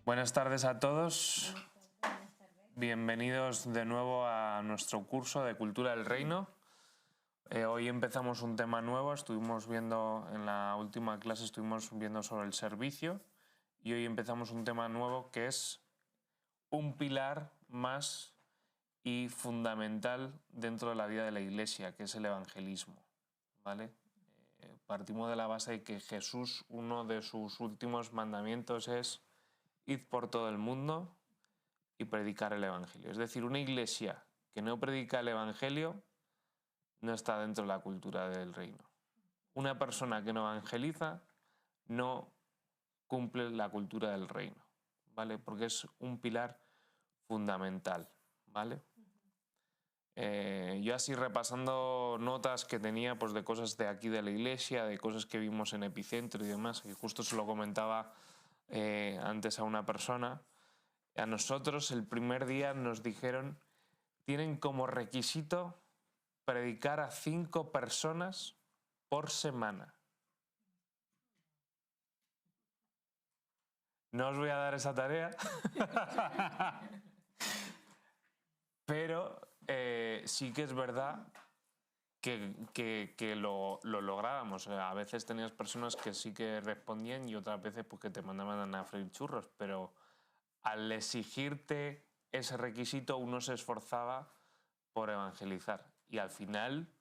Buenas tardes a todos. Bienvenidos de nuevo a nuestro curso de Cultura del Reino. Hoy empezamos un tema nuevo. Estuvimos viendo en la última clase sobre el servicio y hoy empezamos un tema nuevo que es un pilar más y fundamental dentro de la vida de la Iglesia, que es el evangelismo, ¿vale? Partimos de la base de que Jesús, uno de sus últimos mandamientos es id por todo el mundo y predicar el Evangelio. Es decir, una iglesia que no predica el Evangelio no está dentro de la cultura del reino. Una persona que no evangeliza no cumple la cultura del reino, ¿vale? Porque es un pilar fundamental, ¿vale? Yo así repasando notas que tenía pues, de cosas de aquí de la iglesia, de cosas que vimos en Epicentro y demás, y justo se lo comentaba antes a una persona. A nosotros el primer día nos dijeron tienen como requisito predicar a 5 personas por semana. No os voy a dar esa tarea, pero sí que es verdad que lo lográbamos. A veces tenías personas que sí que respondían y otras veces pues, que te mandaban a freír churros, pero al exigirte ese requisito uno se esforzaba por evangelizar y al final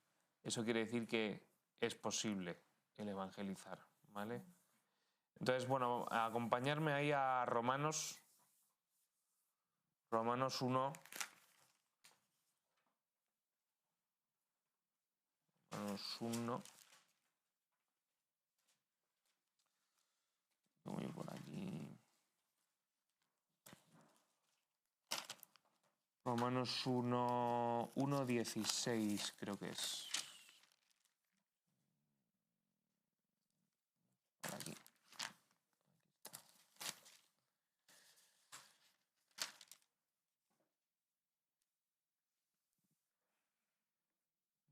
eso quiere decir que es posible el evangelizar, ¿vale? Entonces, bueno, acompañarme ahí a Romanos 1. Romanos 1. Voy por aquí. Romanos 1:16 creo que es. Por aquí.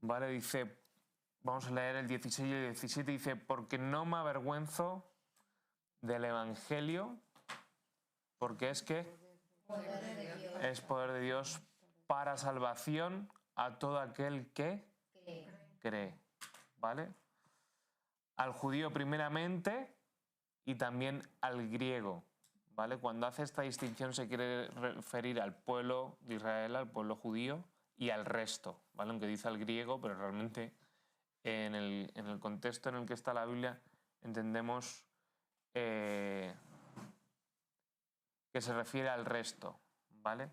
Vale, dice, vamos a leer el 16 y el 17, dice, porque no me avergüenzo del Evangelio, porque es que es poder de Dios para salvación a todo aquel que cree, ¿vale? Al judío primeramente y también al griego, ¿vale? Cuando hace esta distinción se quiere referir al pueblo de Israel, al pueblo judío y al resto, ¿vale? Aunque dice al griego, pero realmente en el contexto en el que está la Biblia entendemos que se refiere al resto, ¿vale?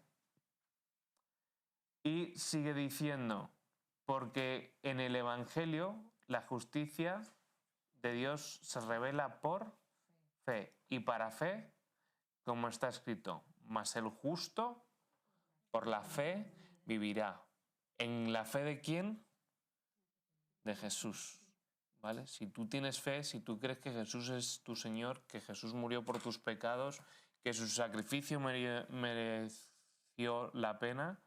Y sigue diciendo, porque en el Evangelio la justicia de Dios se revela por fe, y para fe, como está escrito, mas el justo por la fe vivirá. ¿En la fe de quién? De Jesús, ¿vale? Si tú tienes fe, si tú crees que Jesús es tu Señor, que Jesús murió por tus pecados, que su sacrificio mereció la pena,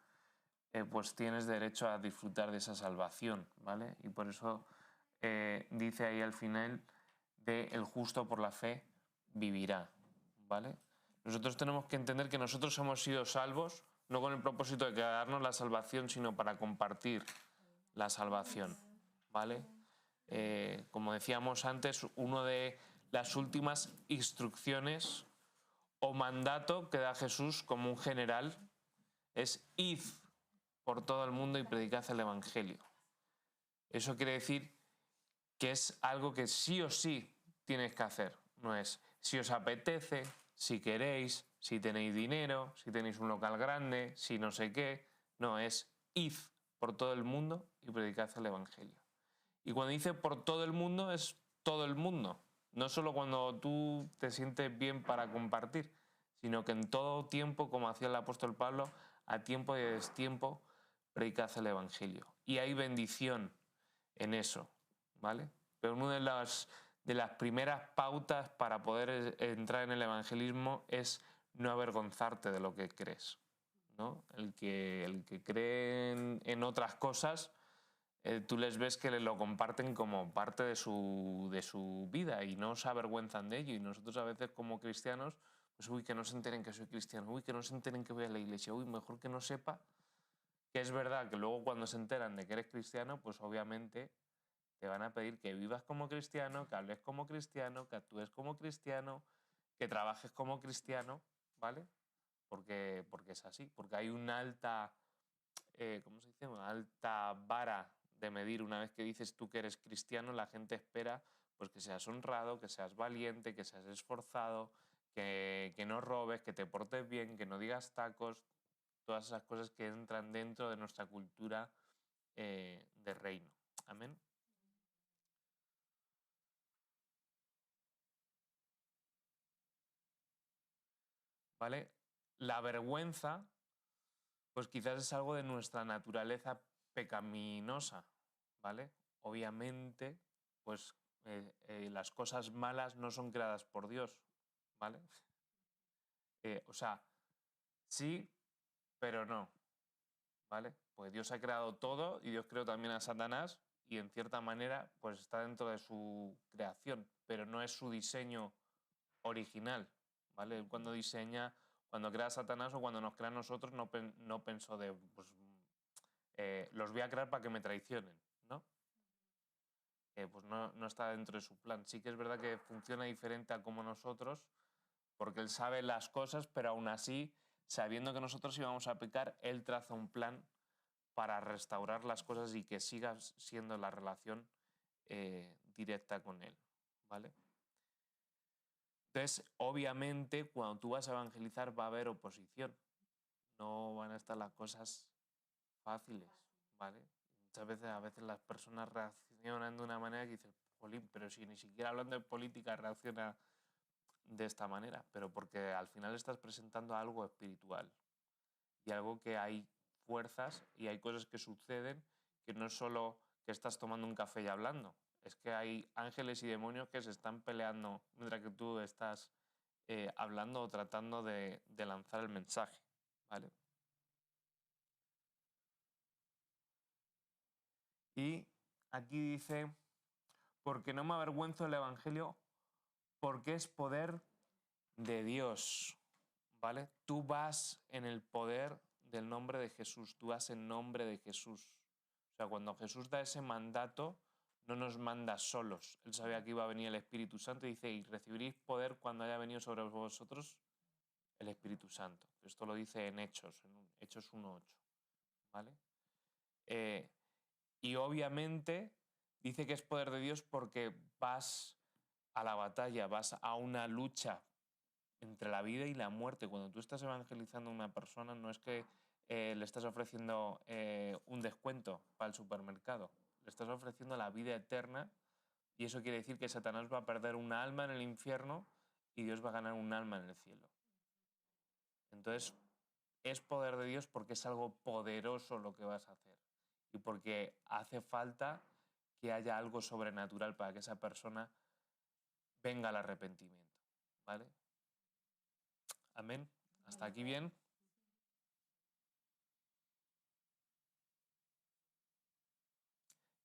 pues tienes derecho a disfrutar de esa salvación, ¿vale? Y por eso dice ahí al final de el justo por la fe vivirá, ¿vale? Nosotros tenemos que entender que nosotros hemos sido salvos no con el propósito de darnos la salvación, sino para compartir la salvación, ¿vale? Como decíamos antes, una de las últimas instrucciones o mandato que da Jesús como un general es id por todo el mundo y predicad el Evangelio. Eso quiere decir que es algo que sí o sí tienes que hacer. No es si os apetece, si queréis, si tenéis dinero, si tenéis un local grande, si no sé qué. No, es id por todo el mundo y predicad el Evangelio. Y cuando dice por todo el mundo es todo el mundo. No solo cuando tú te sientes bien para compartir, sino que en todo tiempo, como hacía el apóstol Pablo, a tiempo y a destiempo, predicad el Evangelio. Y hay bendición en eso, ¿vale? Pero una de las primeras pautas para poder entrar en el evangelismo es no avergonzarte de lo que crees, ¿no? El que cree en otras cosas, tú les ves que lo comparten como parte de su vida y no se avergüenzan de ello. Y nosotros a veces como cristianos pues uy, que no se enteren que soy cristiano, uy, que no se enteren que voy a la iglesia, uy, mejor que no sepa, que es verdad que luego cuando se enteran de que eres cristiano, pues obviamente te van a pedir que vivas como cristiano, que hables como cristiano, que actúes como cristiano, que trabajes como cristiano, ¿vale? Porque es así, porque hay una alta, ¿cómo se dice? Una alta vara de medir. Una vez que dices tú que eres cristiano, la gente espera pues que seas honrado, que seas valiente, que seas esforzado, que no robes, que te portes bien, que no digas tacos, todas esas cosas que entran dentro de nuestra cultura de reino. Amén. ¿Vale? La vergüenza, pues quizás es algo de nuestra naturaleza pecaminosa, ¿vale? Obviamente, pues las cosas malas no son creadas por Dios, ¿vale? O sea, sí, pero no, ¿vale? Pues Dios ha creado todo y Dios creó también a Satanás y en cierta manera pues está dentro de su creación, pero no es su diseño original, ¿vale? Él cuando diseña, cuando crea a Satanás o cuando nos crea a nosotros no pensó de, pues, los voy a crear para que me traicionen, ¿no? Pues no está dentro de su plan. Sí que es verdad que funciona diferente a como nosotros, porque él sabe las cosas, pero aún así, sabiendo que nosotros íbamos a pecar, él traza un plan para restaurar las cosas y que siga siendo la relación directa con él, ¿vale? Entonces, obviamente, cuando tú vas a evangelizar va a haber oposición. No van a estar las cosas fáciles, ¿vale? Muchas veces, a veces las personas reaccionan de una manera que dices, jolín, pero si ni siquiera hablando de política reacciona de esta manera, pero porque al final estás presentando algo espiritual y algo que hay fuerzas y hay cosas que suceden que no es solo que estás tomando un café y hablando, es que hay ángeles y demonios que se están peleando mientras que tú estás hablando o tratando de lanzar el mensaje, ¿vale? Y aquí dice, porque no me avergüenzo del Evangelio, porque es poder de Dios, ¿vale? Tú vas en el poder del nombre de Jesús, tú vas en nombre de Jesús. O sea, cuando Jesús da ese mandato, no nos manda solos. Él sabía que iba a venir el Espíritu Santo y dice, y recibiréis poder cuando haya venido sobre vosotros el Espíritu Santo. Esto lo dice en Hechos 1:8, ¿vale? Eh, y obviamente dice que es poder de Dios porque vas a la batalla, vas a una lucha entre la vida y la muerte. Cuando tú estás evangelizando a una persona, no es que le estás ofreciendo un descuento para el supermercado, le estás ofreciendo la vida eterna y eso quiere decir que Satanás va a perder un alma en el infierno y Dios va a ganar un alma en el cielo. Entonces, es poder de Dios porque es algo poderoso lo que vas a hacer y porque hace falta que haya algo sobrenatural para que esa persona venga al arrepentimiento, ¿vale? Amén. ¿Hasta aquí bien?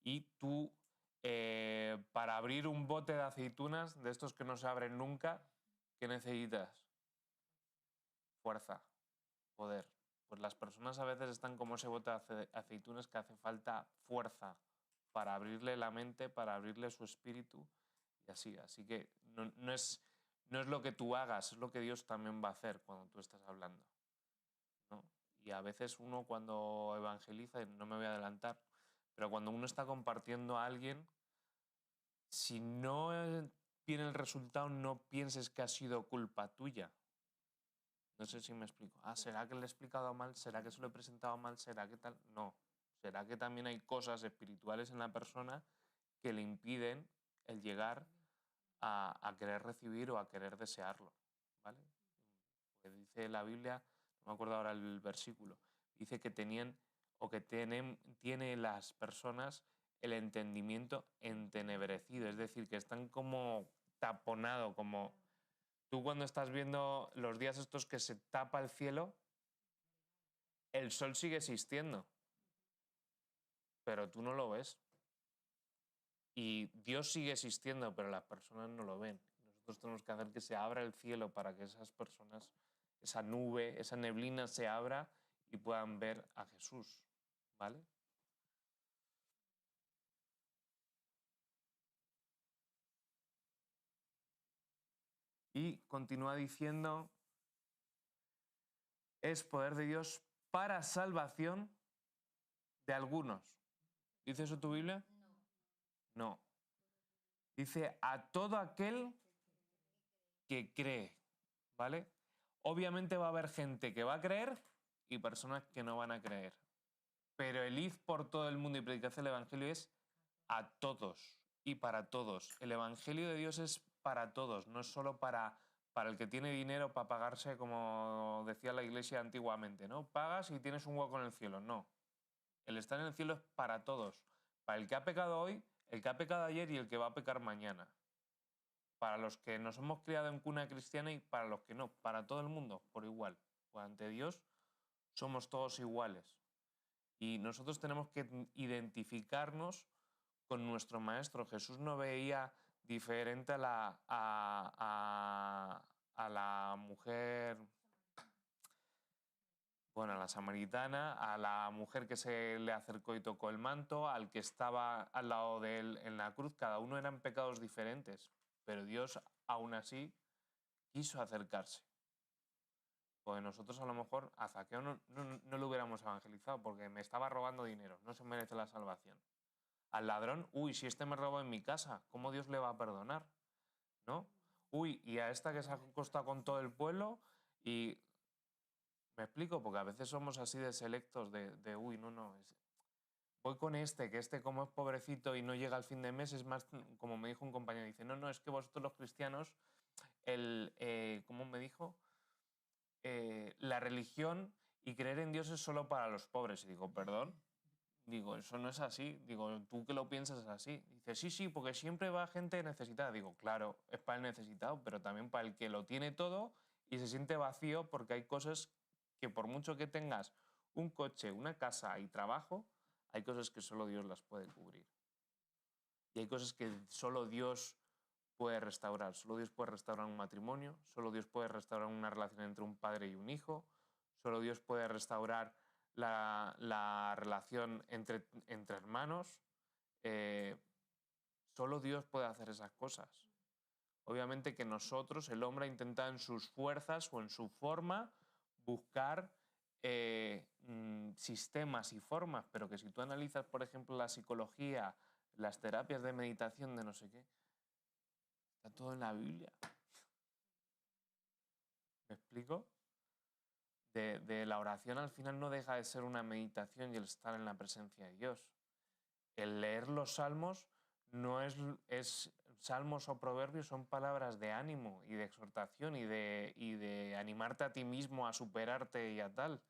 Y tú, para abrir un bote de aceitunas, de estos que no se abren nunca, ¿qué necesitas? Fuerza, poder. Pues las personas a veces están como ese bote de aceitunas que hace falta fuerza para abrirle la mente, para abrirle su espíritu y así. Así que no es lo que tú hagas, es lo que Dios también va a hacer cuando tú estás hablando, ¿no? Y a veces uno cuando evangeliza, y no me voy a adelantar, pero cuando uno está compartiendo a alguien, si no viene el resultado, no pienses que ha sido culpa tuya. No sé si me explico. Ah, ¿será que le he explicado mal? ¿Será que se lo he presentado mal? ¿Será que tal? No. ¿Será que también hay cosas espirituales en la persona que le impiden el llegar a querer recibir o a querer desearlo? ¿Vale? Porque dice la Biblia, no me acuerdo ahora el versículo, dice que tenían o que tiene las personas el entendimiento entenebrecido, es decir, que están como taponado, como tú cuando estás viendo los días estos que se tapa el cielo, el sol sigue existiendo, pero tú no lo ves. Y Dios sigue existiendo, pero las personas no lo ven. Nosotros tenemos que hacer que se abra el cielo para que esas personas, esa nube, esa neblina se abra y puedan ver a Jesús, ¿vale? Y continúa diciendo, es poder de Dios para salvación de algunos. ¿Dice eso tu Biblia? No. Dice a todo aquel que cree, ¿vale? Obviamente va a haber gente que va a creer y personas que no van a creer. Pero el id por todo el mundo y predicad el Evangelio es a todos y para todos. El Evangelio de Dios es para todos, no es solo para el que tiene dinero para pagarse, como decía la iglesia antiguamente, ¿no? Pagas y tienes un hueco en el cielo. No. El estar en el cielo es para todos. Para el que ha pecado hoy, el que ha pecado ayer y el que va a pecar mañana. Para los que nos hemos criado en cuna cristiana y para los que no. Para todo el mundo, por igual. Pues ante Dios somos todos iguales. Y nosotros tenemos que identificarnos con nuestro maestro. Jesús no veía diferente a la mujer, bueno, a la samaritana, a la mujer que se le acercó y tocó el manto, al que estaba al lado de él en la cruz. Cada uno eran pecados diferentes, pero Dios aún así quiso acercarse. Pues nosotros a lo mejor a Zaqueo no lo hubiéramos evangelizado porque me estaba robando dinero, no se merece la salvación. Al ladrón, uy, si este me robó en mi casa, ¿cómo Dios le va a perdonar? ¿No? Uy, y a esta que se ha acostado con todo el pueblo y... ¿Me explico? Porque a veces somos así de selectos uy, no, voy con este, que este como es pobrecito y no llega al fin de mes, es más, como me dijo un compañero, dice, no, es que vosotros los cristianos, ¿cómo me dijo? La religión y creer en Dios es solo para los pobres. Y digo, perdón, digo, eso no es así. Digo, ¿tú qué lo piensas así? Dice, sí, porque siempre va gente necesitada. Digo, claro, es para el necesitado, pero también para el que lo tiene todo y se siente vacío porque hay cosas que por mucho que tengas un coche, una casa y trabajo, hay cosas que solo Dios las puede cubrir. Y hay cosas que solo Dios puede restaurar. Solo Dios puede restaurar un matrimonio, solo Dios puede restaurar una relación entre un padre y un hijo, solo Dios puede restaurar la relación entre hermanos. Solo Dios puede hacer esas cosas. Obviamente que nosotros, el hombre, ha intentado en sus fuerzas o en su forma buscar sistemas y formas, pero que si tú analizas, por ejemplo, la psicología, las terapias de meditación, de no sé qué, está todo en la Biblia. ¿Me explico? De la oración al final no deja de ser una meditación y el estar en la presencia de Dios. El leer los salmos no es salmos o proverbios, son palabras de ánimo y de exhortación y de animarte a ti mismo a superarte y a tal.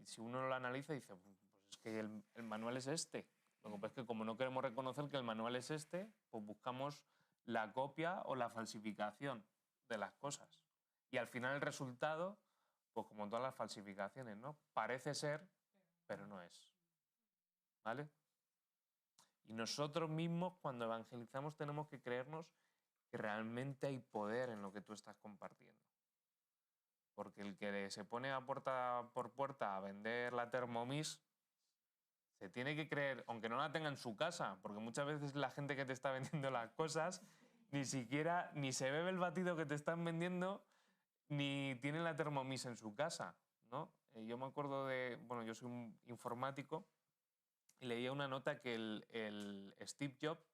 Si uno lo analiza dice, pues es que el manual es este. Lo que pasa es que como no queremos reconocer que el manual es este, pues buscamos la copia o la falsificación de las cosas. Y al final el resultado, pues como todas las falsificaciones, ¿no? Parece ser, pero no es. ¿Vale? Y nosotros mismos, cuando evangelizamos, tenemos que creernos que realmente hay poder en lo que tú estás compartiendo. Porque el que se pone a puerta por puerta a vender la Thermomix se tiene que creer, aunque no la tenga en su casa, porque muchas veces la gente que te está vendiendo las cosas ni siquiera ni se bebe el batido que te están vendiendo ni tiene la Thermomix en su casa, ¿no? Yo me acuerdo bueno, yo soy un informático y leía una nota que el Steve Jobs,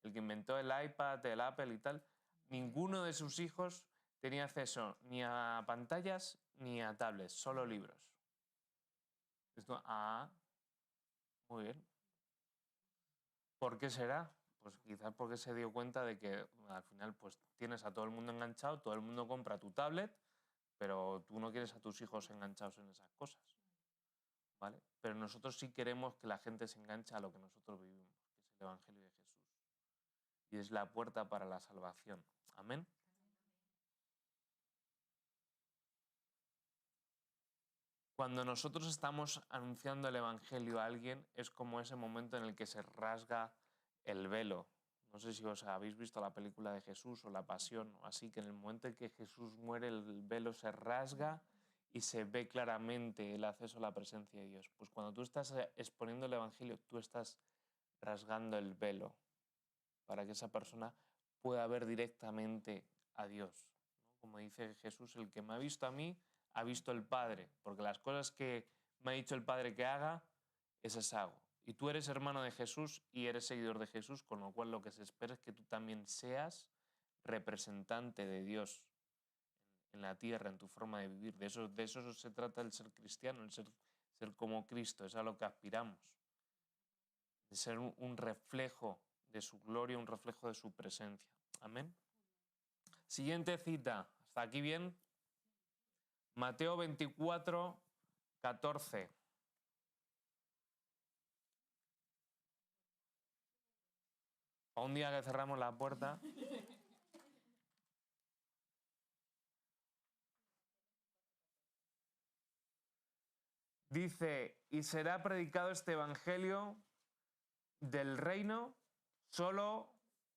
el que inventó el iPad, el Apple y tal, ninguno de sus hijos tenía acceso ni a pantallas ni a tablets, solo libros. Esto, muy bien. ¿Por qué será? Pues quizás porque se dio cuenta de que al final pues tienes a todo el mundo enganchado, todo el mundo compra tu tablet, pero tú no quieres a tus hijos enganchados en esas cosas, ¿vale? Pero nosotros sí queremos que la gente se enganche a lo que nosotros vivimos, que es el Evangelio de Jesús. Y es la puerta para la salvación. Amén. Cuando nosotros estamos anunciando el Evangelio a alguien, es como ese momento en el que se rasga el velo, No sé si os habéis visto la película de Jesús o La Pasión, o así, que en el momento en que Jesús muere el velo se rasga y se ve claramente el acceso a la presencia de Dios. Pues cuando tú estás exponiendo el Evangelio, tú estás rasgando el velo para que esa persona pueda ver directamente a Dios, ¿no? Como dice Jesús, el que me ha visto a mí, ha visto el Padre, porque las cosas que me ha dicho el Padre que haga, esas hago. Y tú eres hermano de Jesús y eres seguidor de Jesús, con lo cual lo que se espera es que tú también seas representante de Dios en la tierra, en tu forma de vivir. De eso se trata el ser cristiano, el ser como Cristo, es a lo que aspiramos. De ser un reflejo de su gloria, un reflejo de su presencia. Amén. Siguiente cita. ¿Hasta aquí bien? Mateo 24, 14. A un día que cerramos la puerta. Dice, y será predicado este evangelio del reino solo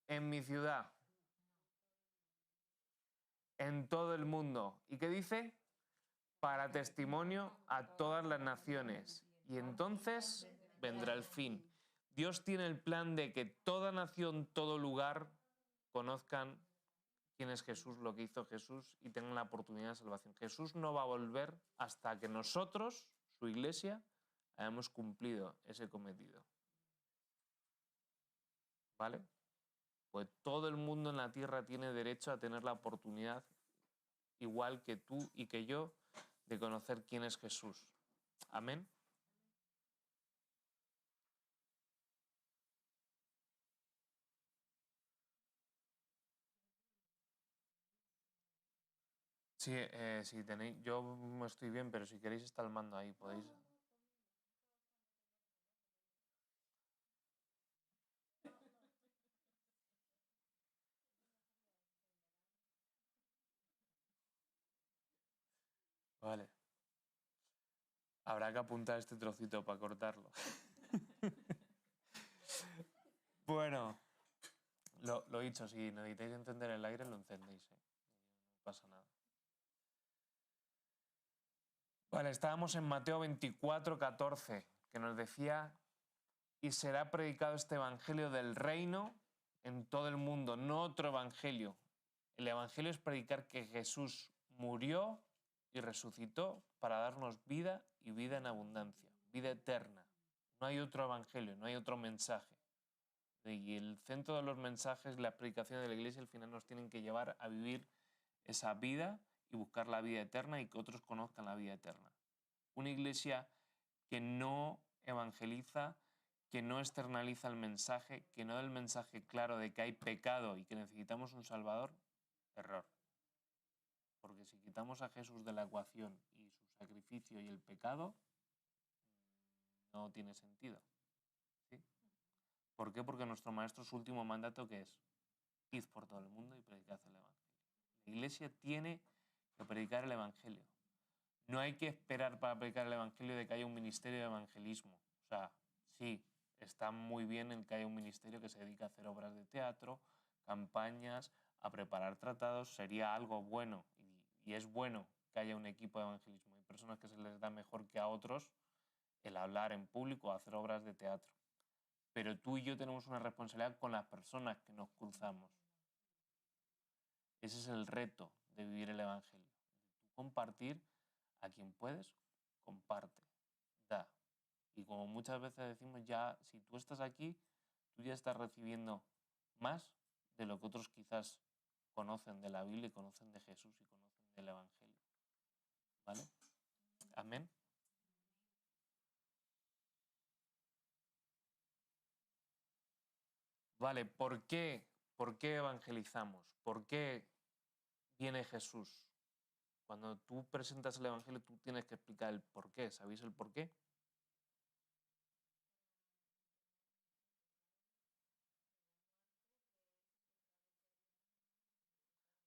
en mi ciudad, en todo el mundo. ¿Y qué dice? Para testimonio a todas las naciones. Y entonces vendrá el fin. Dios tiene el plan de que toda nación, todo lugar, conozcan quién es Jesús, lo que hizo Jesús y tengan la oportunidad de salvación. Jesús no va a volver hasta que nosotros, su iglesia, hayamos cumplido ese cometido. ¿Vale? Pues todo el mundo en la tierra tiene derecho a tener la oportunidad, igual que tú y que yo, de conocer quién es Jesús. Amén. Sí, si tenéis, yo estoy bien, pero si queréis está el mando ahí, podéis. Vale. Habrá que apuntar este trocito para cortarlo. Bueno, lo dicho, si necesitáis encender el aire, lo encendéis, ¿eh? No pasa nada. Vale, estábamos en Mateo 24, 14, que nos decía, y será predicado este evangelio del reino en todo el mundo, no otro evangelio. El evangelio es predicar que Jesús murió y resucitó para darnos vida y vida en abundancia, vida eterna. No hay otro evangelio, no hay otro mensaje. Y el centro de los mensajes, la predicación de la iglesia, al final nos tienen que llevar a vivir esa vida y buscar la vida eterna y que otros conozcan la vida eterna. Una iglesia que no evangeliza, que no externaliza el mensaje, que no da el mensaje claro de que hay pecado y que necesitamos un Salvador, error. Porque si quitamos a Jesús de la ecuación y su sacrificio y el pecado, no tiene sentido. ¿Sí? ¿Por qué? Porque nuestro maestro, su último mandato, que es id por todo el mundo y predicad el Evangelio. La iglesia tiene que predicar el Evangelio. No hay que esperar para predicar el Evangelio de que haya un ministerio de evangelismo. O sea, sí, está muy bien en que haya un ministerio que se dedica a hacer obras de teatro, campañas, a preparar tratados. Sería algo bueno y es bueno que haya un equipo de evangelismo. Hay personas que se les da mejor que a otros el hablar en público o hacer obras de teatro. Pero tú y yo tenemos una responsabilidad con las personas que nos cruzamos. Ese es el reto de vivir el Evangelio. Tú compartir a quien puedes, comparte, da. Y como muchas veces decimos, ya si tú estás aquí, tú ya estás recibiendo más de lo que otros quizás conocen de la Biblia y conocen de Jesús y conocen del Evangelio. ¿Vale? Amén. Vale, ¿por qué? ¿Por qué evangelizamos? ¿Por qué viene Jesús? Cuando tú presentas el Evangelio, tú tienes que explicar el por qué. ¿Sabéis el por qué?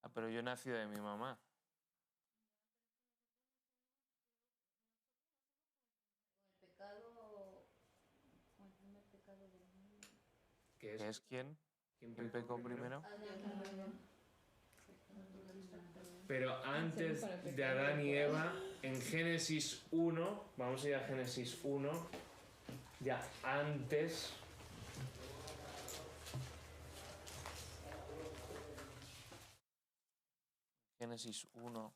Ah, pero yo he nacido de mi mamá. Pecado, con el primer pecado del mundo. ¿Que es quién? ¿Quién pecó primero? Pero antes de Adán y Eva, en Génesis 1, vamos a ir a Génesis 1, ya antes. Génesis 1,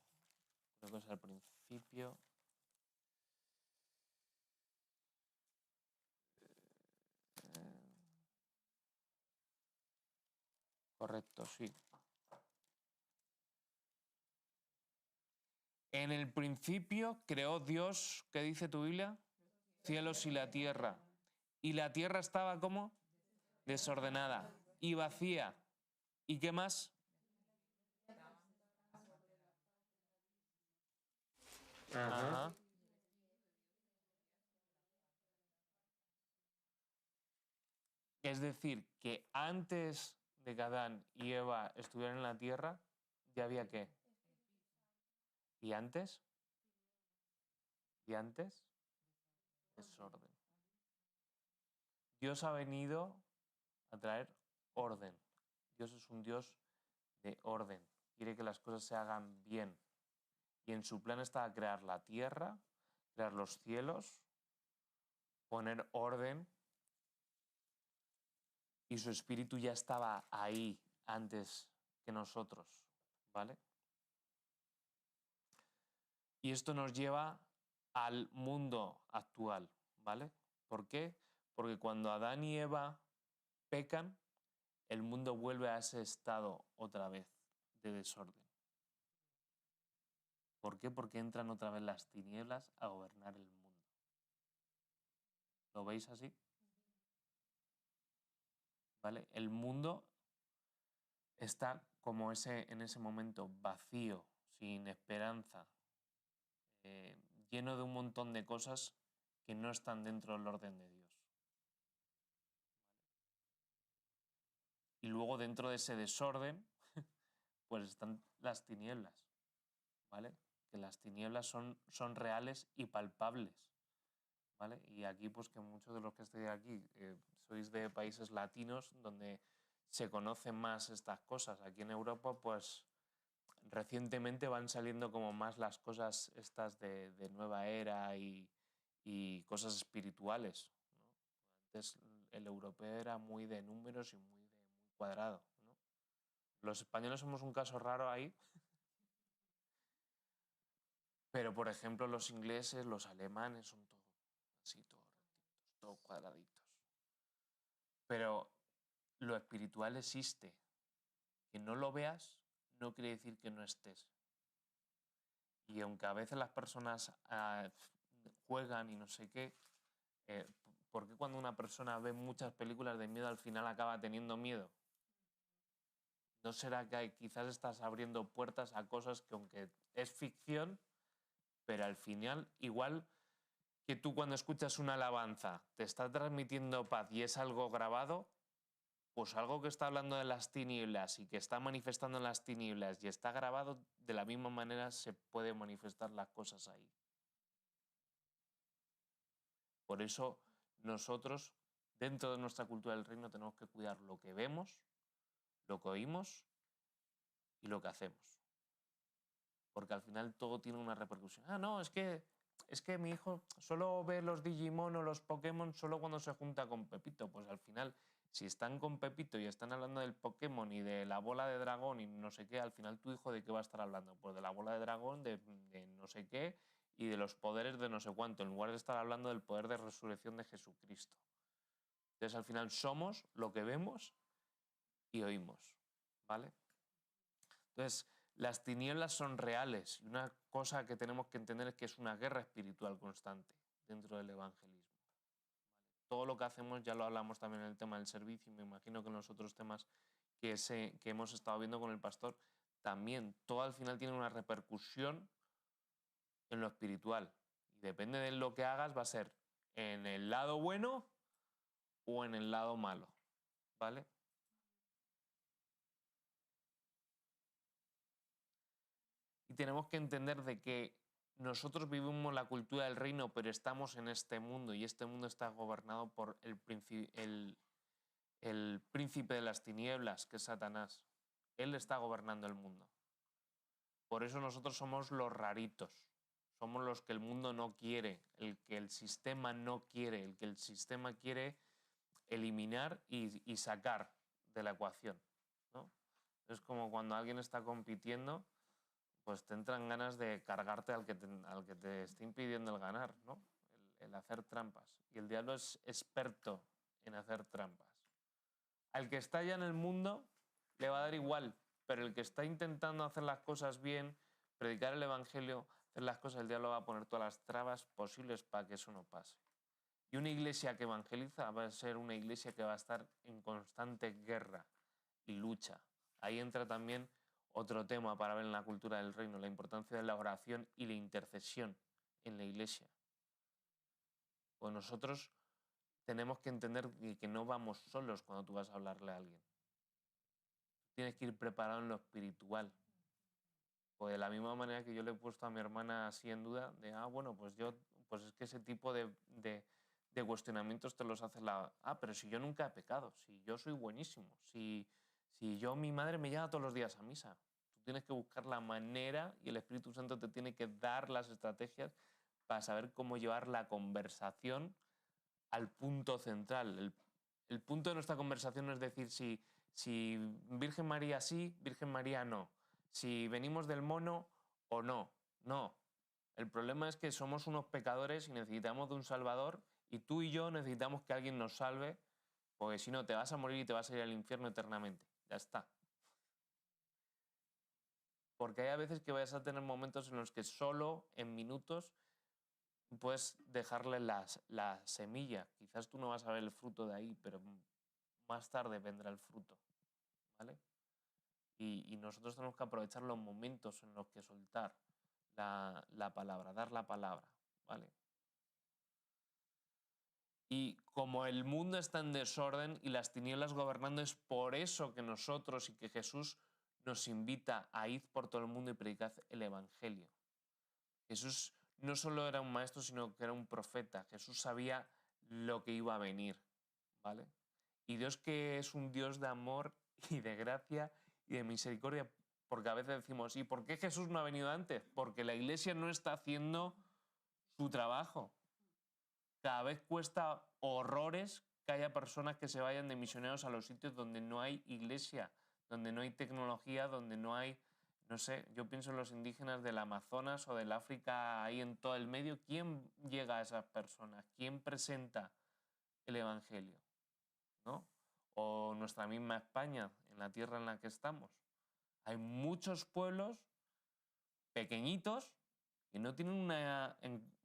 creo que es al principio. Correcto, sí. En el principio creó Dios, ¿qué dice tu Biblia? Cielos y la tierra. Y la tierra estaba ¿cómo? Desordenada y vacía. ¿Y qué más? Ajá. Es decir, que antes de que Adán y Eva estuvieran en la tierra, ya había qué. ¿Y antes? ¿Y antes? Desorden. Dios ha venido a traer orden. Dios es un Dios de orden. Quiere que las cosas se hagan bien. Y en su plan está crear la tierra, crear los cielos, poner orden. Y su espíritu ya estaba ahí antes que nosotros, ¿vale? Y esto nos lleva al mundo actual, ¿vale? ¿Por qué? Porque cuando Adán y Eva pecan, el mundo vuelve a ese estado otra vez de desorden. ¿Por qué? Porque entran otra vez las tinieblas a gobernar el mundo. ¿Lo veis así? ¿Vale? El mundo está como en ese momento vacío, sin esperanza, lleno de un montón de cosas que no están dentro del orden de Dios. Y luego dentro de ese desorden, pues están las tinieblas, ¿vale? Que las tinieblas son reales y palpables, ¿vale? Y aquí, pues que muchos de los que estáis aquí sois de países latinos donde se conocen más estas cosas. Aquí en Europa, pues recientemente van saliendo como más las cosas estas de nueva era y cosas espirituales, ¿no? Antes el europeo era muy de números y muy cuadrado, ¿no? Los españoles somos un caso raro ahí, pero por ejemplo los ingleses, los alemanes son todo así, todo rectitos, todo cuadraditos. Pero lo espiritual existe. Que no lo veas no quiere decir que no estés. Y aunque a veces las personas juegan y no sé qué, ¿por qué cuando una persona ve muchas películas de miedo al final acaba teniendo miedo? ¿No será que quizás estás abriendo puertas a cosas que aunque es ficción, pero al final igual que tú cuando escuchas una alabanza te está transmitiendo paz y es algo grabado, pues algo que está hablando de las tinieblas y que está manifestando en las tinieblas y está grabado, de la misma manera se puede manifestar las cosas ahí. Por eso nosotros, dentro de nuestra cultura del reino, tenemos que cuidar lo que vemos, lo que oímos y lo que hacemos. Porque al final todo tiene una repercusión. Ah, no, es que mi hijo solo ve los Digimon o los Pokémon solo cuando se junta con Pepito. Pues al final, si están con Pepito y están hablando del Pokémon y de la bola de dragón y no sé qué, al final tu hijo ¿de qué va a estar hablando? Pues de la bola de dragón, de no sé qué y de los poderes de no sé cuánto, en lugar de estar hablando del poder de resurrección de Jesucristo. Entonces al final somos lo que vemos y oímos, ¿vale? Entonces, las tinieblas son reales y una cosa que tenemos que entender es que es una guerra espiritual constante dentro del evangelismo. ¿Vale? Todo lo que hacemos, ya lo hablamos también en el tema del servicio y me imagino que en los otros temas que hemos estado viendo con el pastor, también todo al final tiene una repercusión en lo espiritual. Y depende de lo que hagas, va a ser en el lado bueno o en el lado malo. ¿Vale? Y tenemos que entender de que nosotros vivimos la cultura del reino, pero estamos en este mundo y este mundo está gobernado por el príncipe de las tinieblas, que es Satanás. Él está gobernando el mundo. Por eso nosotros somos los raritos. Somos los que el mundo no quiere, el que el sistema no quiere, el que el sistema quiere eliminar y sacar de la ecuación, ¿no? Es como cuando alguien está compitiendo, pues te entran ganas de cargarte al que te esté impidiendo el ganar, ¿no? El hacer trampas. Y el diablo es experto en hacer trampas. Al que está ya en el mundo le va a dar igual, pero el que está intentando hacer las cosas bien, predicar el evangelio, hacer las cosas, el diablo va a poner todas las trabas posibles para que eso no pase. Y una iglesia que evangeliza va a ser una iglesia que va a estar en constante guerra y lucha. Ahí entra también otro tema para ver en la cultura del reino, la importancia de la oración y la intercesión en la iglesia. Pues nosotros tenemos que entender que no vamos solos cuando tú vas a hablarle a alguien. Tienes que ir preparado en lo espiritual. Pues de la misma manera que yo le he puesto a mi hermana así en duda, de, bueno, pues es que ese tipo de cuestionamientos te los hace pero si yo nunca he pecado, si yo soy buenísimo, si mi madre me lleva todos los días a misa. Tú tienes que buscar la manera y el Espíritu Santo te tiene que dar las estrategias para saber cómo llevar la conversación al punto central. El punto de nuestra conversación no es decir si Virgen María sí, Virgen María no. Si venimos del mono o no. No. El problema es que somos unos pecadores y necesitamos de un Salvador, y tú y yo necesitamos que alguien nos salve, porque si no te vas a morir y te vas a ir al infierno eternamente. Ya está. Porque hay a veces que vayas a tener momentos en los que solo en minutos puedes dejarle la semilla. Quizás tú no vas a ver el fruto de ahí, pero más tarde vendrá el fruto, ¿vale? Y nosotros tenemos que aprovechar los momentos en los que soltar la palabra, dar la palabra, ¿vale? Y como el mundo está en desorden y las tinieblas gobernando, es por eso que nosotros y que Jesús nos invita a ir por todo el mundo y predicad el Evangelio. Jesús no solo era un maestro, sino que era un profeta. Jesús sabía lo que iba a venir, ¿vale? Y Dios, que es un Dios de amor y de gracia y de misericordia, porque a veces decimos, ¿y por qué Jesús no ha venido antes? Porque la iglesia no está haciendo su trabajo. Cada vez cuesta horrores que haya personas que se vayan de misioneros a los sitios donde no hay iglesia, donde no hay tecnología, donde no hay, no sé, yo pienso en los indígenas del Amazonas o del África ahí en todo el medio. ¿Quién llega a esas personas? ¿Quién presenta el Evangelio? ¿No? O nuestra misma España, en la tierra en la que estamos. Hay muchos pueblos pequeñitos que no tienen una...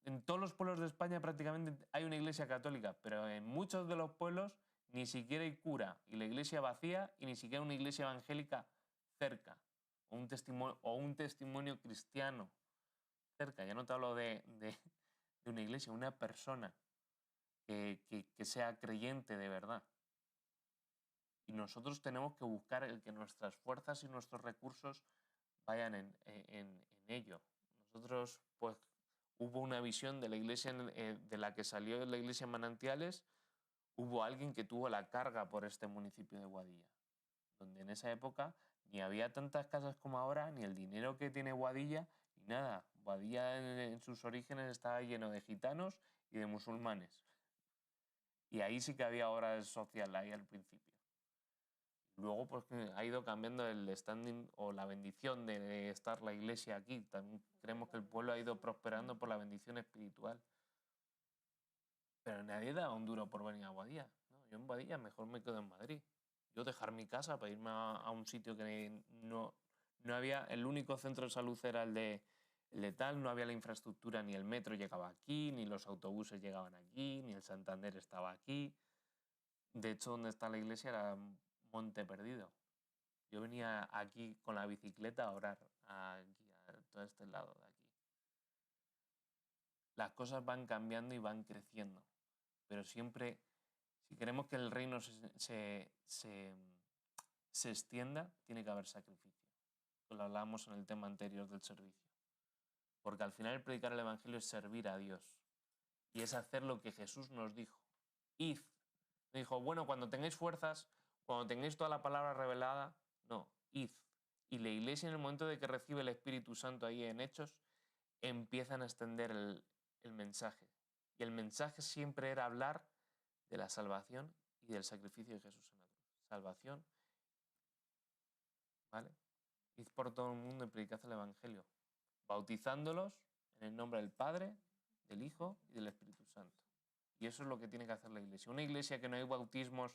En todos los pueblos de España prácticamente hay una iglesia católica, pero en muchos de los pueblos ni siquiera hay cura, y la iglesia vacía, y ni siquiera una iglesia evangélica cerca, o un testimonio cristiano cerca. Ya no te hablo de una iglesia, una persona que sea creyente de verdad. Y nosotros tenemos que buscar el que nuestras fuerzas y nuestros recursos vayan en ello. Nosotros, pues, hubo una visión de la iglesia de la que salió la iglesia Manantiales. Hubo alguien que tuvo la carga por este municipio de Boadilla, donde en esa época ni había tantas casas como ahora, ni el dinero que tiene Boadilla, ni nada. Boadilla en sus orígenes estaba lleno de gitanos y de musulmanes. Y ahí sí que había obra social, ahí al principio. Luego, pues, ha ido cambiando el standing o la bendición de estar la iglesia aquí. También creemos que el pueblo ha ido prosperando por la bendición espiritual. Pero nadie da un duro por venir a Boadilla, ¿no? Yo en Boadilla mejor me quedo en Madrid. Yo dejar mi casa para irme a un sitio que no había... El único centro de salud era el de tal, no había la infraestructura, ni el metro llegaba aquí, ni los autobuses llegaban aquí, ni el Santander estaba aquí. De hecho, donde está la iglesia era monte perdido. Yo venía aquí con la bicicleta a orar, aquí, a todo este lado de aquí. Las cosas van cambiando y van creciendo, pero siempre, si queremos que el reino se extienda, tiene que haber sacrificio. Lo hablábamos en el tema anterior del servicio. Porque al final el predicar el Evangelio es servir a Dios y es hacer lo que Jesús nos dijo. Id Dijo, bueno, cuando tengáis fuerzas, cuando tengáis toda la palabra revelada, no, id. Y la iglesia, en el momento de que recibe el Espíritu Santo ahí en Hechos, empiezan a extender el mensaje. Y el mensaje siempre era hablar de la salvación y del sacrificio de Jesús en la cruz. Salvación, ¿vale? Id por todo el mundo y predicad el Evangelio, bautizándolos en el nombre del Padre, del Hijo y del Espíritu Santo. Y eso es lo que tiene que hacer la iglesia. Una iglesia que no hay bautismos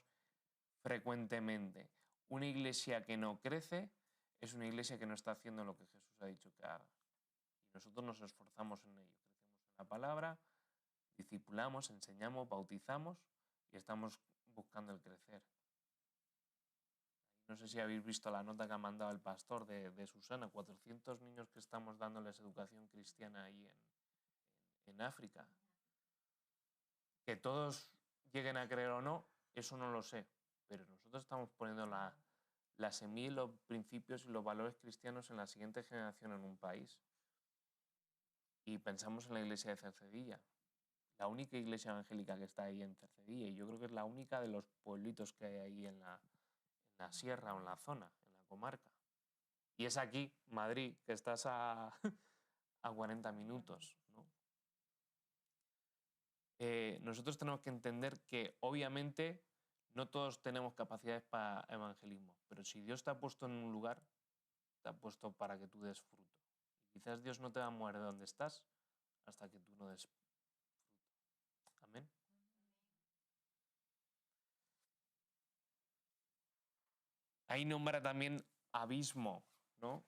frecuentemente, una iglesia que no crece, es una iglesia que no está haciendo lo que Jesús ha dicho que haga. Y nosotros nos esforzamos en ello. Crecemos en la palabra, discipulamos, enseñamos, bautizamos y estamos buscando el crecer. No sé si habéis visto la nota que ha mandado el pastor de Susana, 400 niños que estamos dándoles educación cristiana ahí en África. Que todos lleguen a creer o no, eso no lo sé, pero nosotros estamos poniendo la semilla, los principios y los valores cristianos en la siguiente generación en un país. Y pensamos en la iglesia de Cercedilla, la única iglesia evangélica que está ahí en Cercedilla, y yo creo que es la única de los pueblitos que hay ahí en la sierra o en la zona, en la comarca. Y es aquí, Madrid, que estás a 40 minutos, ¿no? Nosotros tenemos que entender que obviamente no todos tenemos capacidades para evangelismo, pero si Dios te ha puesto en un lugar, te ha puesto para que tú des fruto. Y quizás Dios no te va a mover de donde estás hasta que tú no des fruto. Amén. Ahí nombra también abismo, ¿no?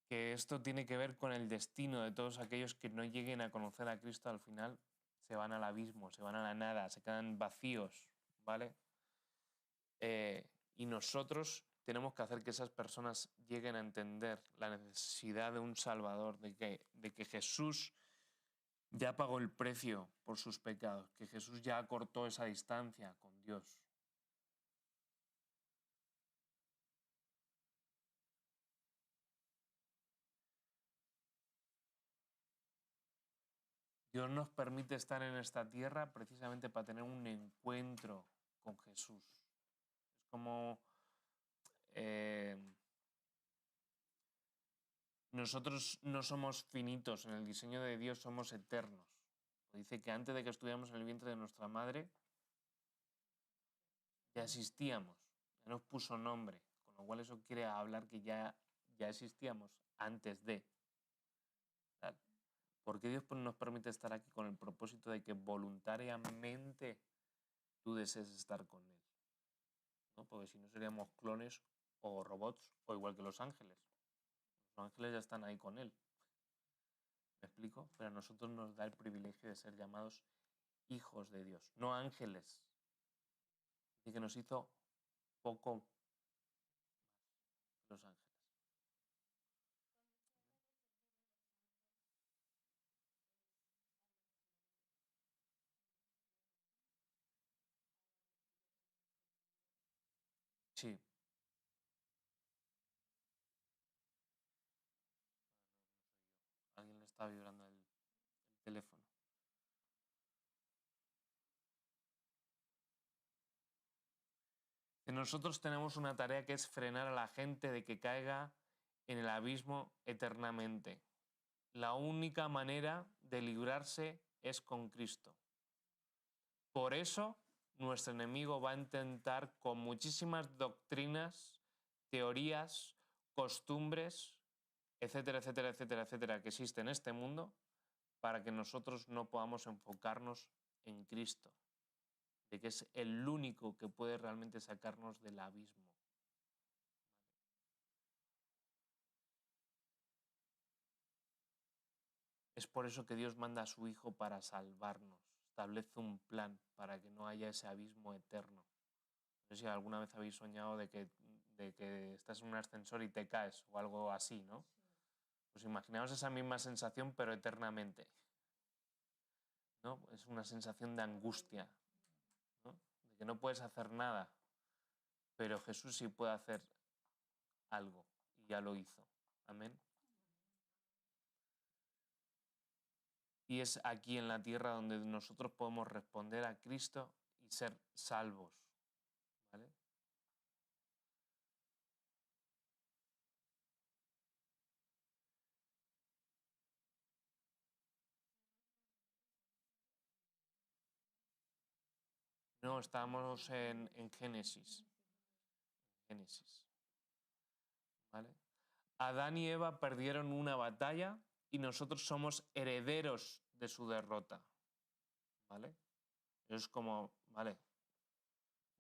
Que esto tiene que ver con el destino de todos aquellos que no lleguen a conocer a Cristo al final, se van al abismo, se van a la nada, se quedan vacíos, ¿vale? Y nosotros tenemos que hacer que esas personas lleguen a entender la necesidad de un Salvador, de que Jesús ya pagó el precio por sus pecados, que Jesús ya acortó esa distancia con Dios. Dios nos permite estar en esta tierra precisamente para tener un encuentro con Jesús. Es como nosotros no somos finitos, en el diseño de Dios somos eternos. Dice que antes de que estuviéramos en el vientre de nuestra madre, ya existíamos, ya nos puso nombre, con lo cual eso quiere hablar que ya existíamos antes de. ¿Tal? Porque Dios nos permite estar aquí con el propósito de que voluntariamente tú desees estar con Él, ¿no? Porque si no seríamos clones o robots o igual que los ángeles. Los ángeles ya están ahí con Él. ¿Me explico? Pero a nosotros nos da el privilegio de ser llamados hijos de Dios, no ángeles. Dice que nos hizo poco más que los ángeles. Sí. Alguien le está vibrando el teléfono. Nosotros tenemos una tarea que es frenar a la gente de que caiga en el abismo eternamente. La única manera de librarse es con Cristo. Por eso nuestro enemigo va a intentar con muchísimas doctrinas, teorías, costumbres, etcétera, etcétera, etcétera, etcétera, que existen en este mundo, para que nosotros no podamos enfocarnos en Cristo, de que es el único que puede realmente sacarnos del abismo. Es por eso que Dios manda a su Hijo para salvarnos, establece un plan para que no haya ese abismo eterno. No sé si alguna vez habéis soñado de que estás en un ascensor y te caes o algo así, ¿no? Pues imaginaos esa misma sensación pero eternamente, ¿no? Es una sensación de angustia, ¿no? De que no puedes hacer nada, pero Jesús sí puede hacer algo y ya lo hizo. Amén. Y es aquí en la tierra donde nosotros podemos responder a Cristo y ser salvos, ¿vale? No, estamos en Génesis. Génesis, ¿vale? Adán y Eva perdieron una batalla y nosotros somos herederos de su derrota, ¿vale? Es como, ¿vale?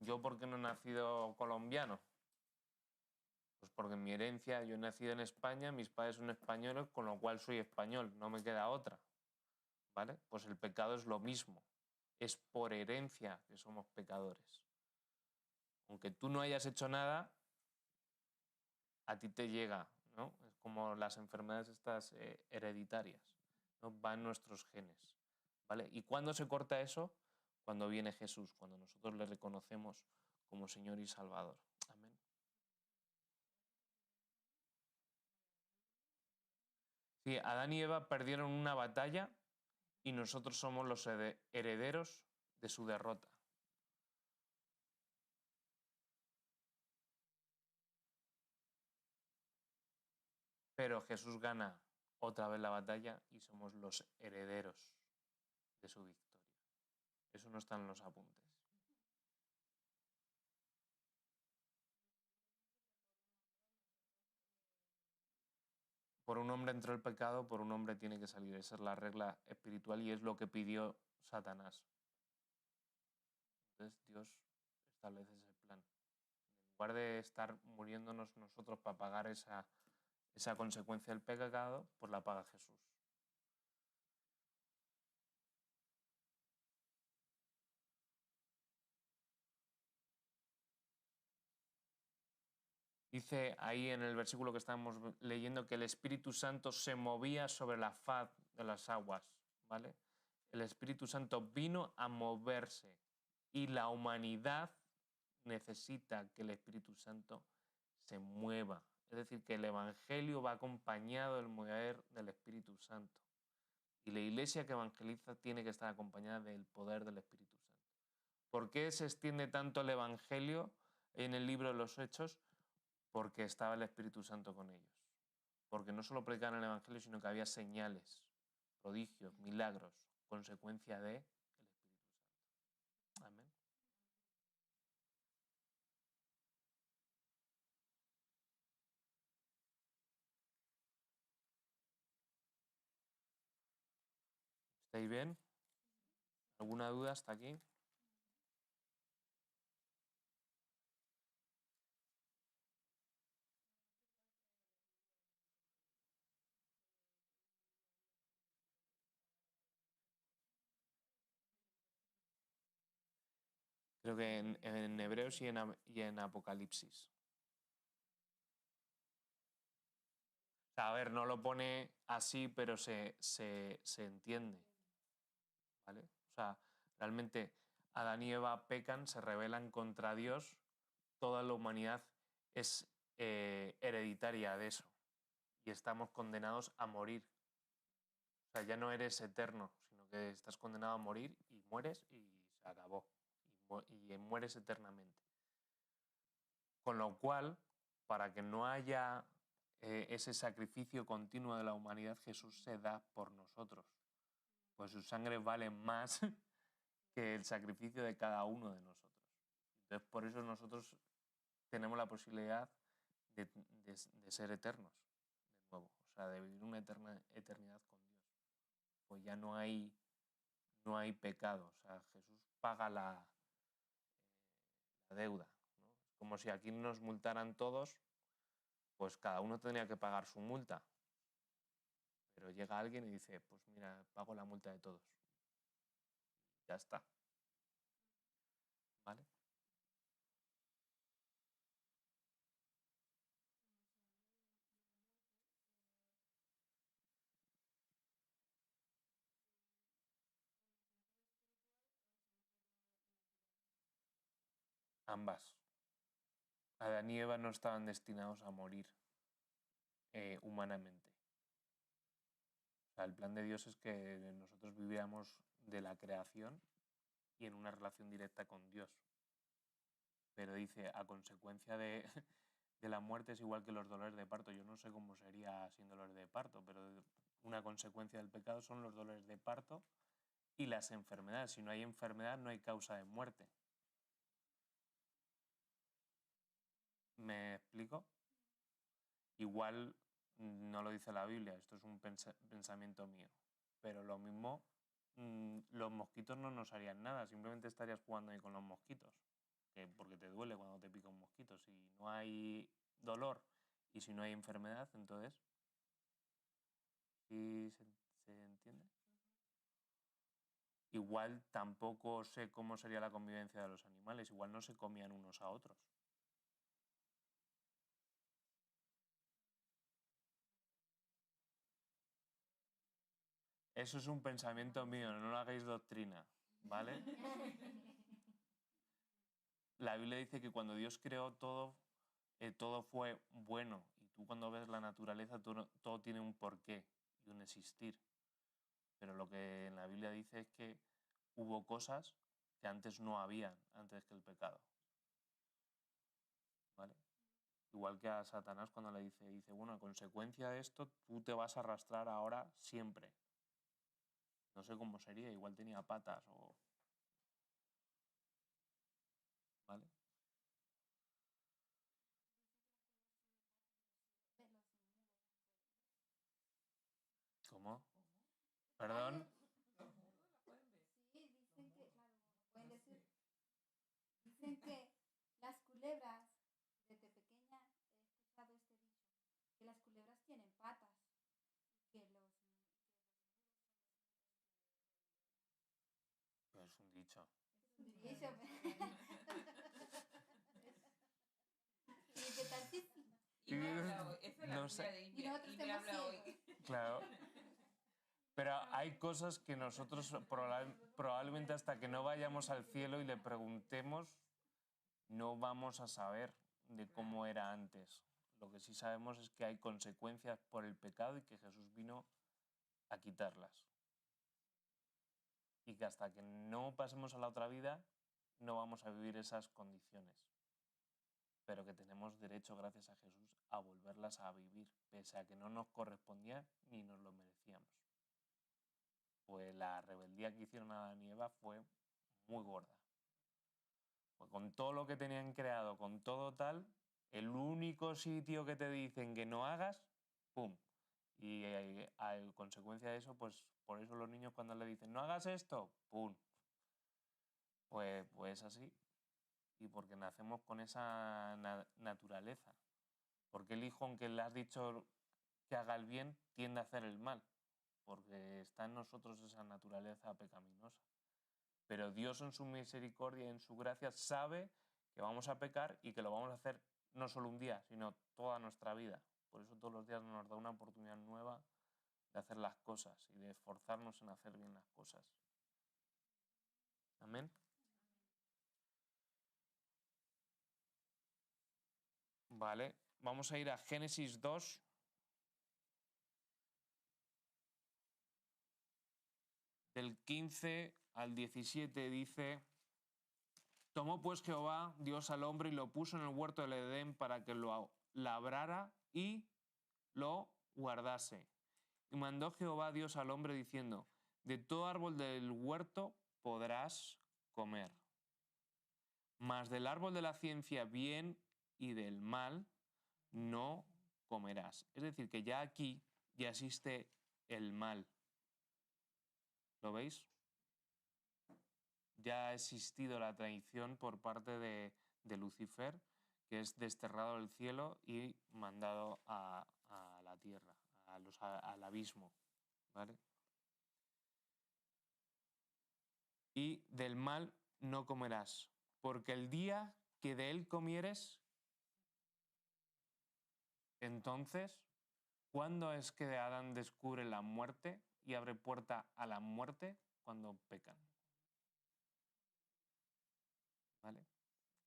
¿Yo por qué no he nacido colombiano? Pues porque en mi herencia yo he nacido en España, mis padres son españoles, con lo cual soy español, no me queda otra, ¿vale? Pues el pecado es lo mismo, es por herencia que somos pecadores. Aunque tú no hayas hecho nada, a ti te llega, ¿no? Es como las enfermedades estas hereditarias, ¿no? Va en nuestros genes, ¿vale? ¿Y cuándo se corta eso? Cuando viene Jesús, cuando nosotros le reconocemos como Señor y Salvador. Amén. Sí, Adán y Eva perdieron una batalla y nosotros somos los herederos de su derrota. Pero Jesús gana otra vez la batalla y somos los herederos de su victoria. Eso no está en los apuntes. Por un hombre entró el pecado, por un hombre tiene que salir. Esa es la regla espiritual y es lo que pidió Satanás. Entonces Dios establece ese plan. En lugar de estar muriéndonos nosotros para pagar esa consecuencia del pecado, pues la paga Jesús. Dice ahí en el versículo que estamos leyendo que el Espíritu Santo se movía sobre la faz de las aguas, ¿vale? El Espíritu Santo vino a moverse y la humanidad necesita que el Espíritu Santo se mueva. Es decir, que el Evangelio va acompañado del mover del Espíritu Santo. Y la iglesia que evangeliza tiene que estar acompañada del poder del Espíritu Santo. ¿Por qué se extiende tanto el Evangelio en el libro de los Hechos? Porque estaba el Espíritu Santo con ellos. Porque no solo predicaban el Evangelio, sino que había señales, prodigios, milagros, consecuencia de el Espíritu Santo. Amén. ¿Estáis bien? ¿Alguna duda hasta aquí? Creo que en Hebreos y en Apocalipsis. O sea, a ver, no lo pone así, pero se entiende. ¿Vale? O sea, realmente Adán y Eva pecan, se rebelan contra Dios, toda la humanidad es hereditaria de eso y estamos condenados a morir. O sea, ya no eres eterno, sino que estás condenado a morir y mueres y se acabó. Y mueres eternamente. Con lo cual, para que no haya ese sacrificio continuo de la humanidad, Jesús se da por nosotros. Pues su sangre vale más que el sacrificio de cada uno de nosotros. Entonces, por eso nosotros tenemos la posibilidad de ser eternos de nuevo, o sea, de vivir una eternidad con Dios. Pues ya no hay pecado, o sea, Jesús paga la deuda, ¿no? Es como si aquí nos multaran todos, pues cada uno tendría que pagar su multa. Pero llega alguien y dice, pues mira, pago la multa de todos. Ya está. ¿Vale? Ambas. Adán y Eva no estaban destinados a morir humanamente. O sea, el plan de Dios es que nosotros viviéramos de la creación y en una relación directa con Dios. Pero dice, a consecuencia de, de la muerte es igual que los dolores de parto. Yo no sé cómo sería sin dolores de parto, pero una consecuencia del pecado son los dolores de parto y las enfermedades. Si no hay enfermedad, no hay causa de muerte. ¿Me explico? Igual no lo dice la Biblia, esto es un pensamiento mío. Pero lo mismo, los mosquitos no nos harían nada, simplemente estarías jugando ahí con los mosquitos. Porque te duele cuando te pica un mosquito. Si no hay dolor y si no hay enfermedad, entonces... ¿Sí se entiende? Igual tampoco sé cómo sería la convivencia de los animales, igual no se comían unos a otros. Eso es un pensamiento mío, no lo hagáis doctrina, ¿vale? La Biblia dice que cuando Dios creó todo, todo fue bueno. Y tú cuando ves la naturaleza, todo tiene un porqué y un existir. Pero lo que en la Biblia dice es que hubo cosas que antes no habían, antes que el pecado. ¿Vale? Igual que a Satanás cuando le dice, bueno, a consecuencia de esto, tú te vas a arrastrar ahora siempre. No sé cómo sería, igual tenía patas o... ¿Vale? ¿Cómo? ¿Perdón? Sí, dicen que, claro, no pueden decir, dicen que las culebras, desde pequeña he escuchado este dicho, que las culebras tienen patas y que los muros Es un dicho. es un dicho. ¿Y qué tal si sí? Y me habla hoy. Esa es la No Biblia sé. de Y India. nosotros Y me somos habla hoy. ciegos. Claro. Pero hay cosas que nosotros probablemente hasta que no vayamos al cielo y le preguntemos, no vamos a saber de cómo era antes. Lo que sí sabemos es que hay consecuencias por el pecado y que Jesús vino a quitarlas. Y que hasta que no pasemos a la otra vida, no vamos a vivir esas condiciones. Pero que tenemos derecho, gracias a Jesús, a volverlas a vivir, pese a que no nos correspondía ni nos lo merecíamos. Pues la rebeldía que hicieron Adán y Eva fue muy gorda. Pues con todo lo que tenían creado, con todo tal, el único sitio que te dicen que no hagas, ¡pum! Y a consecuencia de eso, pues por eso los niños cuando le dicen no hagas esto, ¡pum! Pues así. Y porque nacemos con esa naturaleza. Porque el hijo, aunque le has dicho que haga el bien, tiende a hacer el mal. Porque está en nosotros esa naturaleza pecaminosa. Pero Dios en su misericordia y en su gracia sabe que vamos a pecar y que lo vamos a hacer no solo un día, sino toda nuestra vida. Por eso todos los días nos da una oportunidad nueva de hacer las cosas y de esforzarnos en hacer bien las cosas. Amén. Vale, vamos a ir a Génesis 2. Del 15 al 17 dice... Tomó pues Jehová, Dios al hombre, y lo puso en el huerto del Edén para que lo labrara y lo guardase. Y mandó Jehová Dios al hombre diciendo, de todo árbol del huerto podrás comer, mas del árbol de la ciencia bien y del mal no comerás. Es decir, que ya aquí ya existe el mal. ¿Lo veis? Ya ha existido la traición por parte de Lucifer, que es desterrado del cielo y mandado a la tierra, al abismo. ¿Vale? Y del mal no comerás, porque el día que de él comieres, entonces, ¿cuándo es que Adán descubre la muerte y abre puerta a la muerte? Cuando pecan. ¿Vale?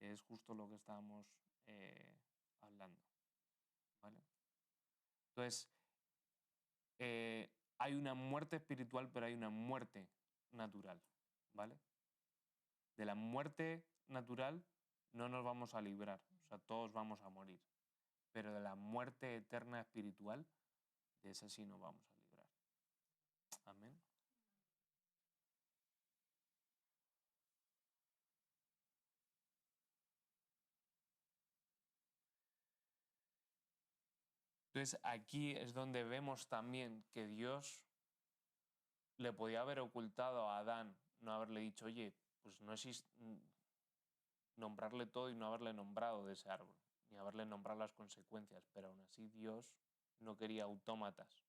Es justo lo que estábamos hablando. ¿Vale? Entonces, hay una muerte espiritual, pero hay una muerte natural, ¿vale? De la muerte natural no nos vamos a librar, o sea, todos vamos a morir. Pero de la muerte eterna espiritual, de esa sí nos vamos a librar. Amén. Entonces aquí es donde vemos también que Dios le podía haber ocultado a Adán, no haberle dicho, oye, pues no existe, nombrarle todo y no haberle nombrado de ese árbol, ni haberle nombrado las consecuencias, pero aún así Dios no quería autómatas,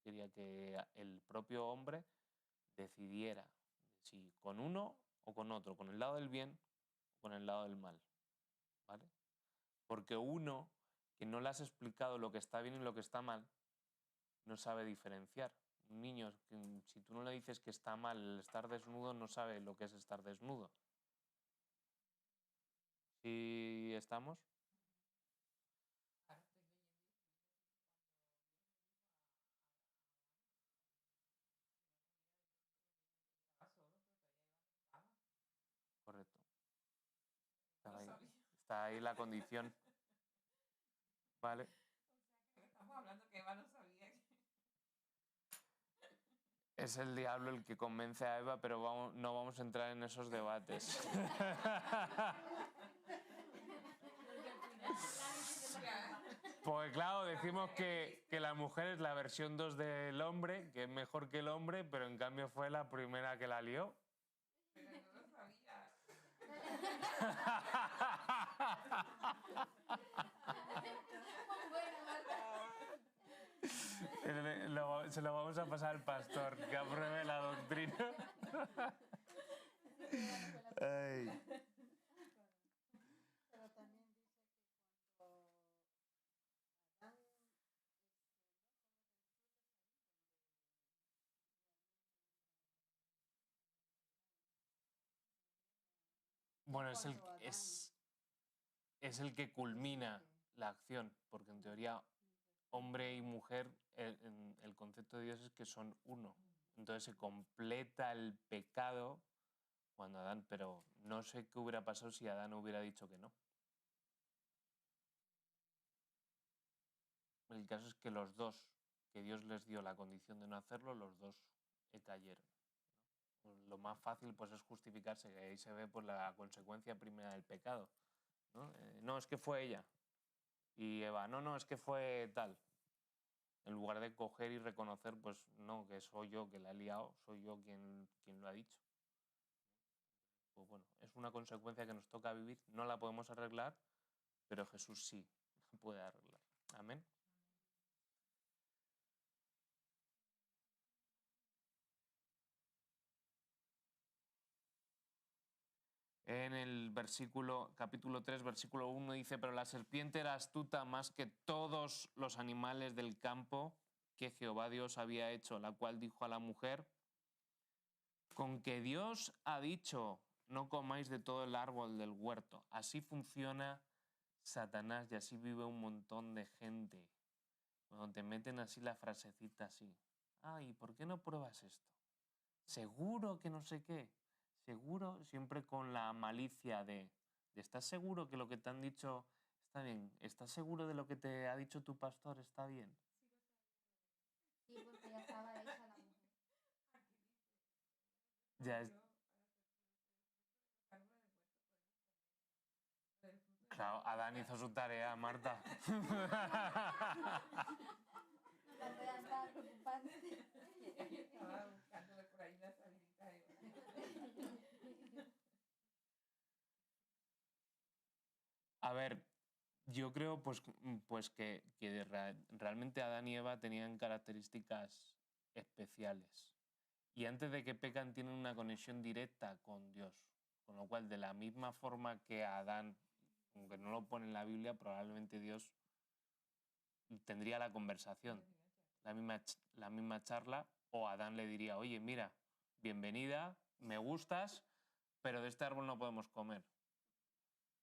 quería que el propio hombre decidiera si con uno o con otro, con el lado del bien o con el lado del mal, ¿vale? Porque uno que no le has explicado lo que está bien y lo que está mal, no sabe diferenciar. Un niño, que, si tú no le dices que está mal el estar desnudo, no sabe lo que es estar desnudo. ¿Sí estamos? Ahora estoy leyendo y estoy viendo que cuando Dios le dijo a Adán que no comiera del fruto del bien, él estaba solo, pero todavía Eva no estaba. Correcto. No Está ahí, sabía. está ahí la condición. ¿Vale? O sea que estamos hablando que Eva no sabía que... Es el diablo el que convence a Eva, pero no vamos a entrar en esos debates. Pues claro, decimos que la mujer es la versión 2 del hombre, que es mejor que el hombre, pero en cambio fue la primera que la lió. Pero no lo sabía. Se lo vamos a pasar al pastor, que apruebe la doctrina. Ay. Pero también dice que cuando Adán lejos del fruto es ahí donde Bueno, cuando Adán es el que culmina la acción, porque en teoría hombre y mujer, el concepto de Dios es que son uno. Entonces se completa el pecado cuando Adán, pero no sé qué hubiera pasado si Adán hubiera dicho que no. El caso es que los dos, que Dios les dio la condición de no hacerlo, los dos cayeron. Lo más fácil pues es justificarse, que ahí se ve pues, la consecuencia primera del pecado. No, es que fue ella. Y Eva, no, es que fue tal. En lugar de coger y reconocer, pues no, que soy yo que la he liado, soy yo quien lo ha dicho. Pues bueno, es una consecuencia que nos toca vivir, no la podemos arreglar, pero Jesús sí la puede arreglar. Amén. En el capítulo 3, versículo 1 dice, pero la serpiente era astuta más que todos los animales del campo que Jehová Dios había hecho, la cual dijo a la mujer, con que Dios ha dicho, no comáis de todo el árbol del huerto. Así funciona Satanás y así vive un montón de gente. Cuando te meten así la frasecita así, ay, ¿por qué no pruebas esto? Seguro que no sé qué. Seguro, siempre con la malicia de ¿estás seguro que lo que te han dicho está bien? ¿Estás seguro de lo que te ha dicho tu pastor está bien? Sí, porque ya estaba hecha la mujer. Aquí dice, Ya es, Dios a la serpiente, del fruto de los árboles del huerto podemos comer, pero del fruto del claro, árbol de Adán hizo su tarea, Marta. Andrea estaba preocupada. estaba buscándole por ahí la salidita a Eva. A ver, yo creo pues que realmente Adán y Eva tenían características especiales. Y antes de que pecan tienen una conexión directa con Dios. Con lo cual, de la misma forma que Adán, aunque no lo pone en la Biblia, probablemente Dios tendría la conversación, la misma charla, o Adán le diría, oye, mira, bienvenida, me gustas, pero de este árbol no podemos comer.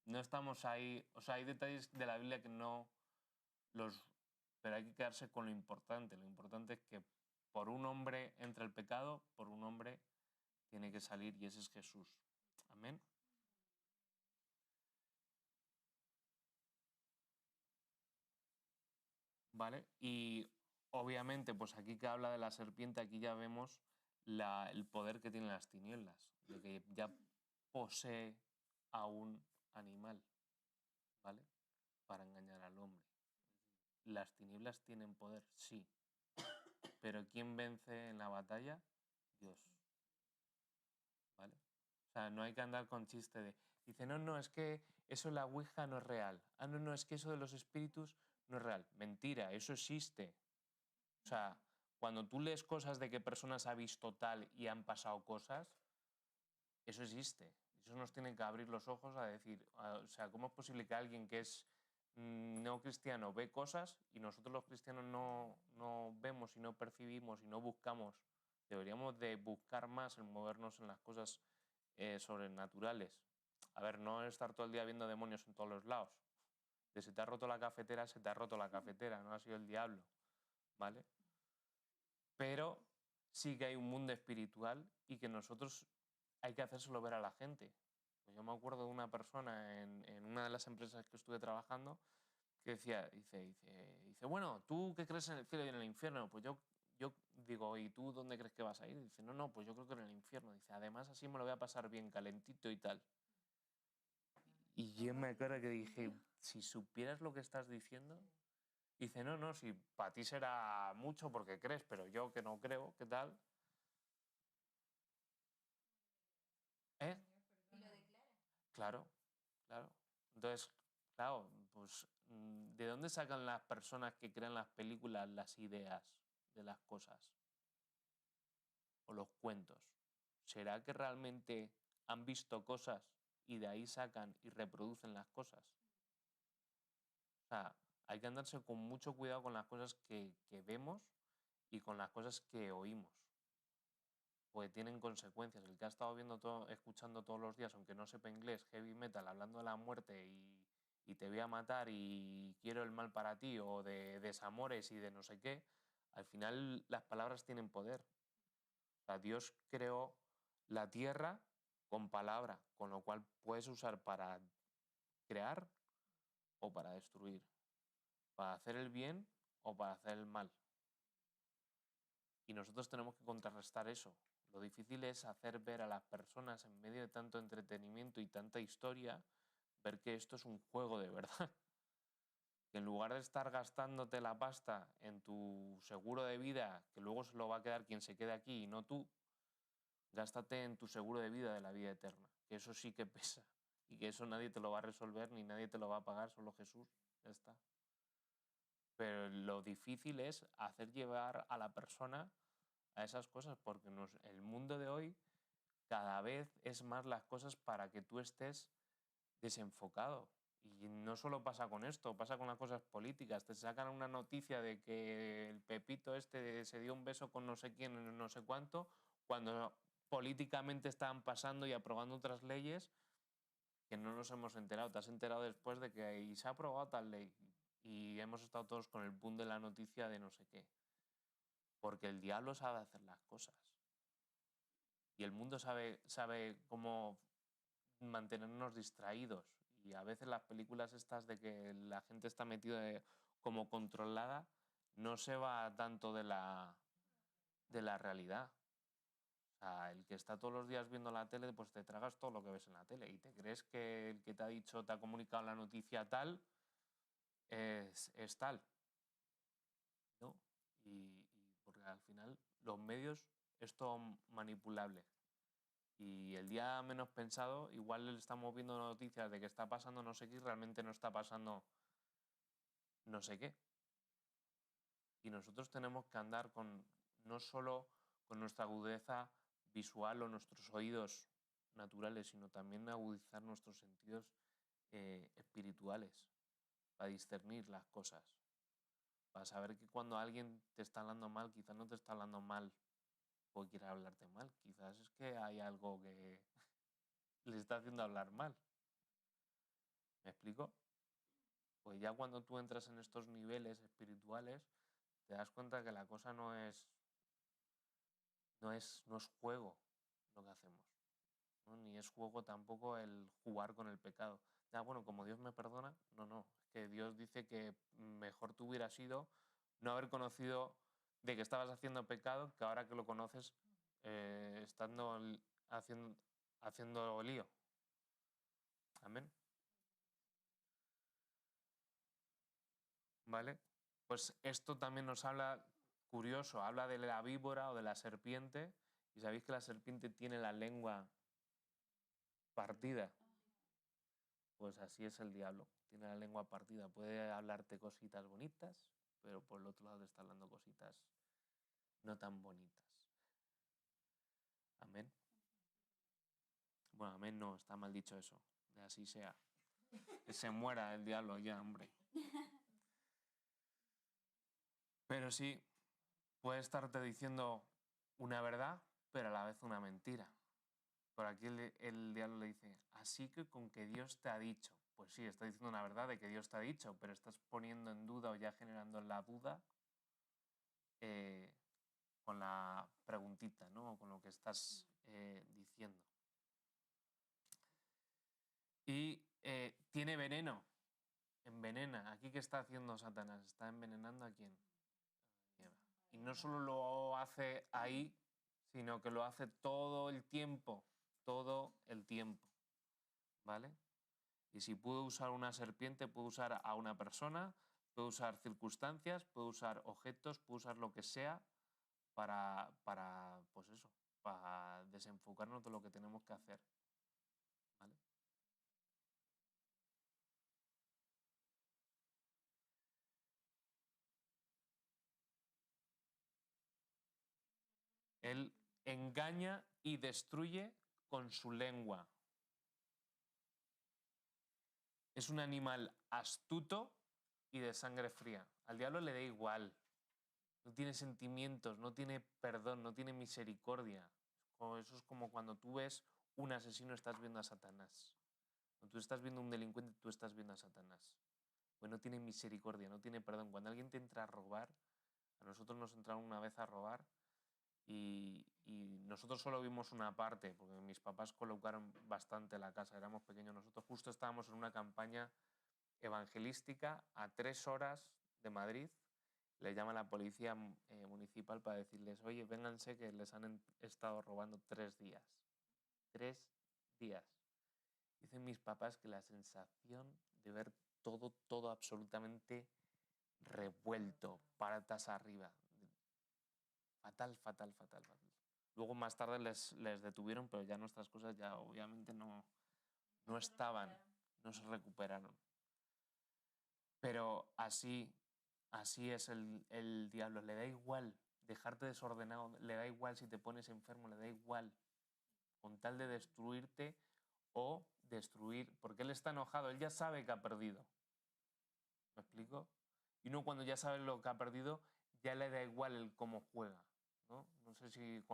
No estamos ahí, o sea, hay detalles de la Biblia que no los... Pero hay que quedarse con lo importante. Lo importante es que por un hombre entra el pecado, por un hombre tiene que salir y ese es Jesús. Amén. ¿Vale? Y obviamente, pues aquí que habla de la serpiente, aquí ya vemos el poder que tienen las tinieblas, de que ya posee a un animal, ¿vale? Para engañar al hombre. Las tinieblas tienen poder, sí. Pero ¿quién vence en la batalla? Dios. ¿Vale? O sea, no hay que andar con chiste de... Dice, no, es que eso la Ouija no es real. Ah, no, es que eso de los espíritus no es real. Mentira, eso existe. O sea, cuando tú lees cosas de que personas han visto tal y han pasado cosas, eso existe. Eso nos tiene que abrir los ojos a decir, o sea, ¿cómo es posible que alguien que es no cristiano ve cosas y nosotros los cristianos no vemos y no percibimos y no buscamos? Deberíamos de buscar más en movernos en las cosas sobrenaturales. A ver, no estar todo el día viendo demonios en todos los lados. De se te ha roto la cafetera, se te ha roto la cafetera, no ha sido el diablo, ¿vale? Pero sí que hay un mundo espiritual y que nosotros hay que hacérselo ver a la gente. Pues yo me acuerdo de una persona en una de las empresas que estuve trabajando que decía, dice, bueno, ¿tú qué crees en el cielo y en el infierno? Pues yo digo, ¿y tú dónde crees que vas a ir? Dice, no, pues yo creo que en el infierno. Dice, además así me lo voy a pasar bien calentito y tal. Y yo me acuerdo que dije, si supieras lo que estás diciendo... Dice, no, si para ti será mucho porque crees, pero yo que no creo, ¿qué tal? ¿Eh? Y lo declara. Claro. Entonces, claro, pues ¿de dónde sacan las personas que crean las películas las ideas de las cosas? O los cuentos. ¿Será que realmente han visto cosas y de ahí sacan y reproducen las cosas? O sea, hay que andarse con mucho cuidado con las cosas que vemos y con las cosas que oímos. Porque tienen consecuencias. El que ha estado escuchando todos los días, aunque no sepa inglés, heavy metal, hablando de la muerte y te voy a matar y quiero el mal para ti, o de desamores y de no sé qué, al final las palabras tienen poder. O sea, Dios creó la tierra con palabra, con lo cual puedes usar para crear o para destruir, para hacer el bien o para hacer el mal. Y nosotros tenemos que contrarrestar eso. Lo difícil es hacer ver a las personas, en medio de tanto entretenimiento y tanta historia, ver que esto es un juego de verdad. Que en lugar de estar gastándote la pasta en tu seguro de vida, que luego se lo va a quedar quien se quede aquí y no tú, gástate en tu seguro de vida de la vida eterna. Que eso sí que pesa. Y que eso nadie te lo va a resolver ni nadie te lo va a pagar, solo Jesús. Ya está. Pero lo difícil es hacer llevar a la persona a esas cosas, porque el mundo de hoy cada vez es más las cosas para que tú estés desenfocado. Y no solo pasa con esto, pasa con las cosas políticas. Te sacan una noticia de que el Pepito este se dio un beso con no sé quién, no sé cuánto, cuando políticamente estaban pasando y aprobando otras leyes que no nos hemos enterado. Te has enterado después de que se ha aprobado tal ley y hemos estado todos con el boom de la noticia de no sé qué. Porque el diablo sabe hacer las cosas. Y el mundo sabe cómo mantenernos distraídos. Y a veces las películas estas de que la gente está metida como controlada no se va tanto de la realidad. O sea, el que está todos los días viendo la tele, pues te tragas todo lo que ves en la tele y te crees que el que te ha dicho, te ha comunicado la noticia tal, es tal. ¿No? Y porque al final los medios es todo manipulable. Y el día menos pensado, igual estamos viendo noticias de que está pasando no sé qué y realmente no está pasando no sé qué. Y nosotros tenemos que andar no solo con nuestra agudeza visual o nuestros oídos naturales, sino también agudizar nuestros sentidos espirituales para discernir las cosas. Para saber que cuando alguien te está hablando mal, quizás no te está hablando mal porque quiere hablarte mal. Quizás es que hay algo que le está haciendo hablar mal. ¿Me explico? Pues ya cuando tú entras en estos niveles espirituales, te das cuenta que la cosa no es no es juego lo que hacemos, ¿no? Ni es juego tampoco el jugar con el pecado. Ya, bueno, como Dios me perdona, no. Es que Dios dice que mejor te hubiera sido no haber conocido de que estabas haciendo pecado que ahora que lo conoces estando haciendo lío. Amén. ¿Vale? Pues esto también nos habla, curioso, habla de la víbora o de la serpiente. Y sabéis que la serpiente tiene la lengua partida. Pues así es el diablo. Tiene la lengua partida. Puede hablarte cositas bonitas, pero por el otro lado te está hablando cositas no tan bonitas. Amén. Bueno, amén no, está mal dicho eso. De así sea. Que se muera el diablo ya, hombre. Pero sí, puede estarte diciendo una verdad, pero a la vez una mentira. Por aquí el diablo le dice, así que con que Dios te ha dicho. Pues sí, está diciendo una verdad de que Dios te ha dicho, pero estás poniendo en duda o ya generando la duda con la preguntita, ¿no? O con lo que estás diciendo. Y tiene veneno, envenena. ¿Aquí qué está haciendo Satanás? ¿Está envenenando a quién? A Eva. Y no solo lo hace ahí, sino que lo hace todo el tiempo, ¿vale? Y si puedo usar una serpiente, puedo usar a una persona, puedo usar circunstancias, puedo usar objetos, puedo usar lo que sea pues eso, para desenfocarnos de lo que tenemos que hacer, ¿vale? Él engaña y destruye con su lengua. Es un animal astuto y de sangre fría. Al diablo le da igual. No tiene sentimientos, no tiene perdón, no tiene misericordia. Eso es como cuando tú ves un asesino, estás viendo a Satanás. Cuando tú estás viendo a un delincuente, tú estás viendo a Satanás. Pues no tiene misericordia, no tiene perdón. Cuando alguien te entra a robar, a nosotros nos entraron una vez a robar y nosotros solo vimos una parte, porque mis papás colocaron bastante la casa, éramos pequeños. Nosotros justo estábamos en una campaña evangelística a 3 horas de Madrid. Le llama la policía municipal para decirles, oye, vénganse que les han estado robando 3 días. 3 días. Dicen mis papás que la sensación de ver todo absolutamente revuelto, patas arriba. Fatal. Luego más tarde les detuvieron, pero ya nuestras cosas ya obviamente no estaban, no se recuperaron. Pero así es el diablo. Le da igual dejarte desordenado, le da igual si te pones enfermo, le da igual. Con tal de destruirte o destruir, porque él está enojado, él ya sabe que ha perdido. ¿Me explico? Y uno cuando ya sabe lo que ha perdido, ya le da igual el cómo juega, ¿no? No sé si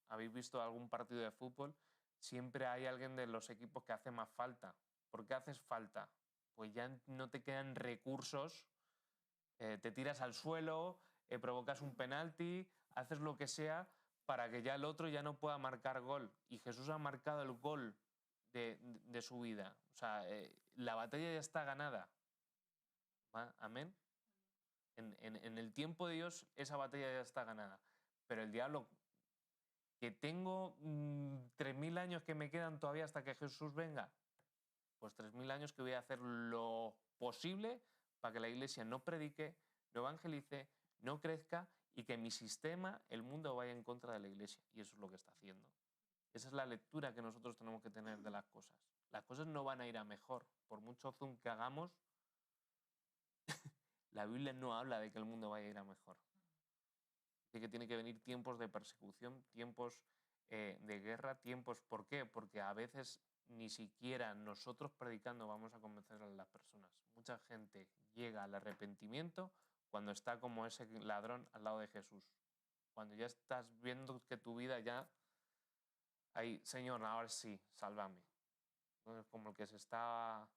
habéis visto algún partido de fútbol, siempre hay alguien de los equipos que hace más falta. ¿Por qué haces falta? Pues ya no te quedan recursos, te tiras al suelo, provocas un penalti, haces lo que sea para que ya el otro ya no pueda marcar gol. Y Jesús ha marcado el gol de su vida. O sea, la batalla ya está ganada. ¿Va? Amén. En el tiempo de Dios esa batalla ya está ganada. Pero el diablo, que tengo 3.000 años que me quedan todavía hasta que Jesús venga, pues 3.000 años que voy a hacer lo posible para que la iglesia no predique, no evangelice, no crezca y que mi sistema, el mundo, vaya en contra de la iglesia. Y eso es lo que está haciendo. Esa es la lectura que nosotros tenemos que tener de las cosas. Las cosas no van a ir a mejor. Por mucho zoom que hagamos, la Biblia no habla de que el mundo vaya a ir a mejor. Dice que tiene que venir tiempos de persecución, tiempos de guerra, tiempos... ¿Por qué? Porque a veces ni siquiera nosotros predicando vamos a convencer a las personas. Mucha gente llega al arrepentimiento cuando está como ese ladrón al lado de Jesús. Cuando ya estás viendo que tu vida ya... Ahí, Señor, ahora sí, sálvame. ¿No? Es como el que se está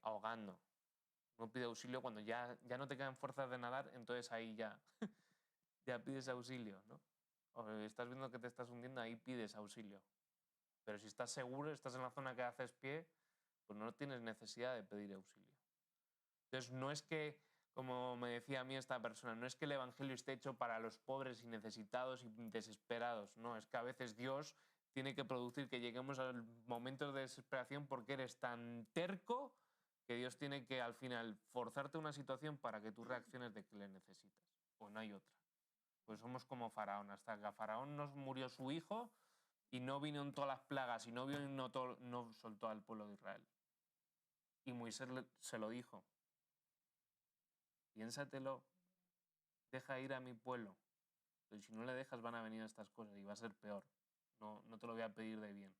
ahogando. Uno pide auxilio cuando ya no te quedan fuerzas de nadar, entonces ahí ya pides auxilio, ¿no? o estás viendo que te estás hundiendo, ahí pides auxilio. Pero si estás seguro, estás en la zona que haces pie, pues no tienes necesidad de pedir auxilio. Entonces, no es que, como me decía a mí esta persona, no es que el Evangelio esté hecho para los pobres y necesitados y desesperados. No, es que a veces Dios tiene que producir que lleguemos al momento de desesperación porque eres tan terco que Dios tiene que al final forzarte una situación para que tú reacciones de que le necesitas. O no hay otra. Pues somos como Faraón. Hasta que a Faraón nos murió su hijo y no vino en todas las plagas y no no soltó al pueblo de Israel. Y Moisés se lo dijo. Piénsatelo, deja ir a mi pueblo. Pero si no le dejas van a venir estas cosas y va a ser peor. No, no te lo voy a pedir de bien.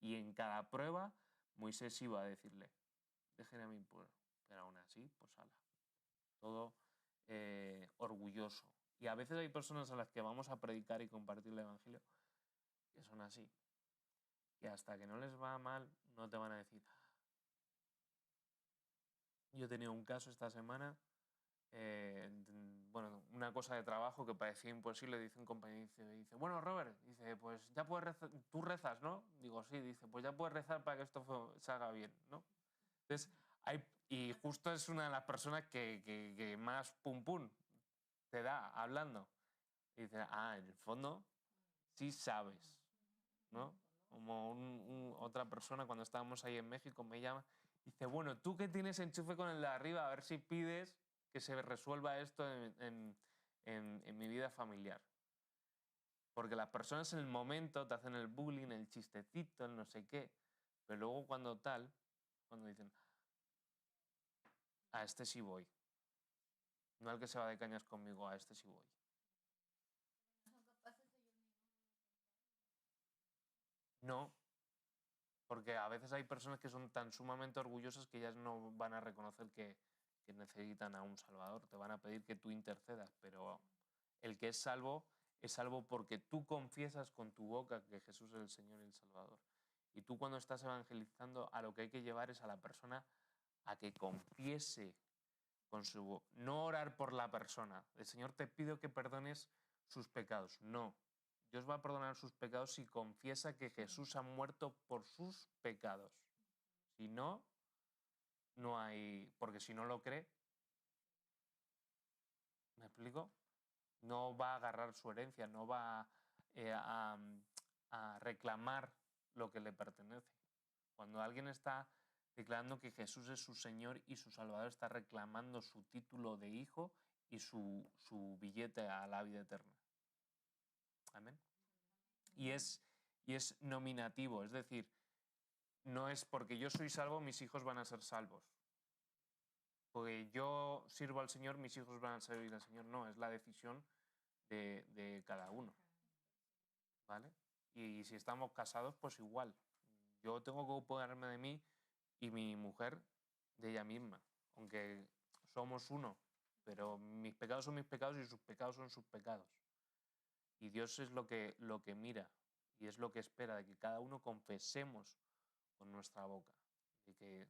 Y en cada prueba Moisés iba a decirle, dejen a mi pueblo. Pero aún así, pues ala. Todo orgulloso. Y a veces hay personas a las que vamos a predicar y compartir el Evangelio que son así. Y hasta que no les va mal, no te van a decir. Yo he tenido un caso esta semana, bueno, una cosa de trabajo que parecía imposible, dice un compañero, dice, bueno, Robert, dice, pues ya puedes rezar, tú rezas, ¿no? Digo, sí, dice, pues ya puedes rezar para que esto salga bien, ¿no? Entonces, y justo es una de las personas que más pum pum te da hablando. Y dice, en el fondo sí sabes, ¿no? Como otra persona cuando estábamos ahí en México me llama y dice, bueno, tú que tienes enchufe con el de arriba, a ver si pides que se resuelva esto en mi vida familiar. Porque las personas en el momento te hacen el bullying, el chistecito, el no sé qué, pero luego cuando dicen, a este sí voy, no al que se va de cañas conmigo, a este sí voy. No son capaces ellos mismos de pensar. No, porque a veces hay personas que son tan sumamente orgullosas que ellas no van a reconocer que necesitan a un Salvador. Te van a pedir que tú intercedas, pero el que es salvo porque tú confiesas con tu boca que Jesús es el Señor y el Salvador. Y tú cuando estás evangelizando, a lo que hay que llevar es a la persona a que confiese con su boca. No orar por la persona. El Señor te pido que perdones sus pecados. No. Dios va a perdonar sus pecados si confiesa que Jesús ha muerto por sus pecados. Si no, no hay... Porque si no lo cree, ¿me explico? No va a agarrar su herencia, no va a reclamar lo que le pertenece. Cuando alguien está declarando que Jesús es su Señor y su Salvador, está reclamando su título de hijo y su billete a la vida eterna. Amén. Y es nominativo, es decir, no es porque yo soy salvo, mis hijos van a ser salvos. Porque yo sirvo al Señor, mis hijos van a servir al Señor. No, es la decisión de cada uno. ¿Vale? Y si estamos casados, pues igual. Yo tengo que ocuparme de mí y mi mujer de ella misma. Aunque somos uno, pero mis pecados son mis pecados y sus pecados son sus pecados. Y Dios es lo que mira y es lo que espera, de que cada uno confesemos con nuestra boca. De que,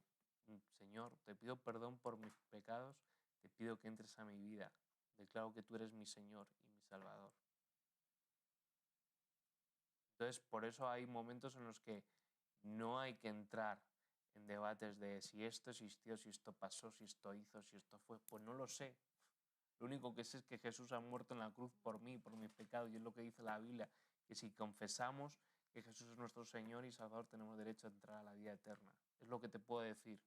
Señor, te pido perdón por mis pecados, te pido que entres a mi vida. Declaro que tú eres mi Señor y mi Salvador. Entonces, por eso hay momentos en los que no hay que entrar en debates de si esto existió, si esto pasó, si esto hizo, si esto fue. Pues no lo sé. Lo único que sé es que Jesús ha muerto en la cruz por mí, por mis pecados, y es lo que dice la Biblia, que si confesamos que Jesús es nuestro Señor y Salvador, tenemos derecho a entrar a la vida eterna. Es lo que te puedo decir.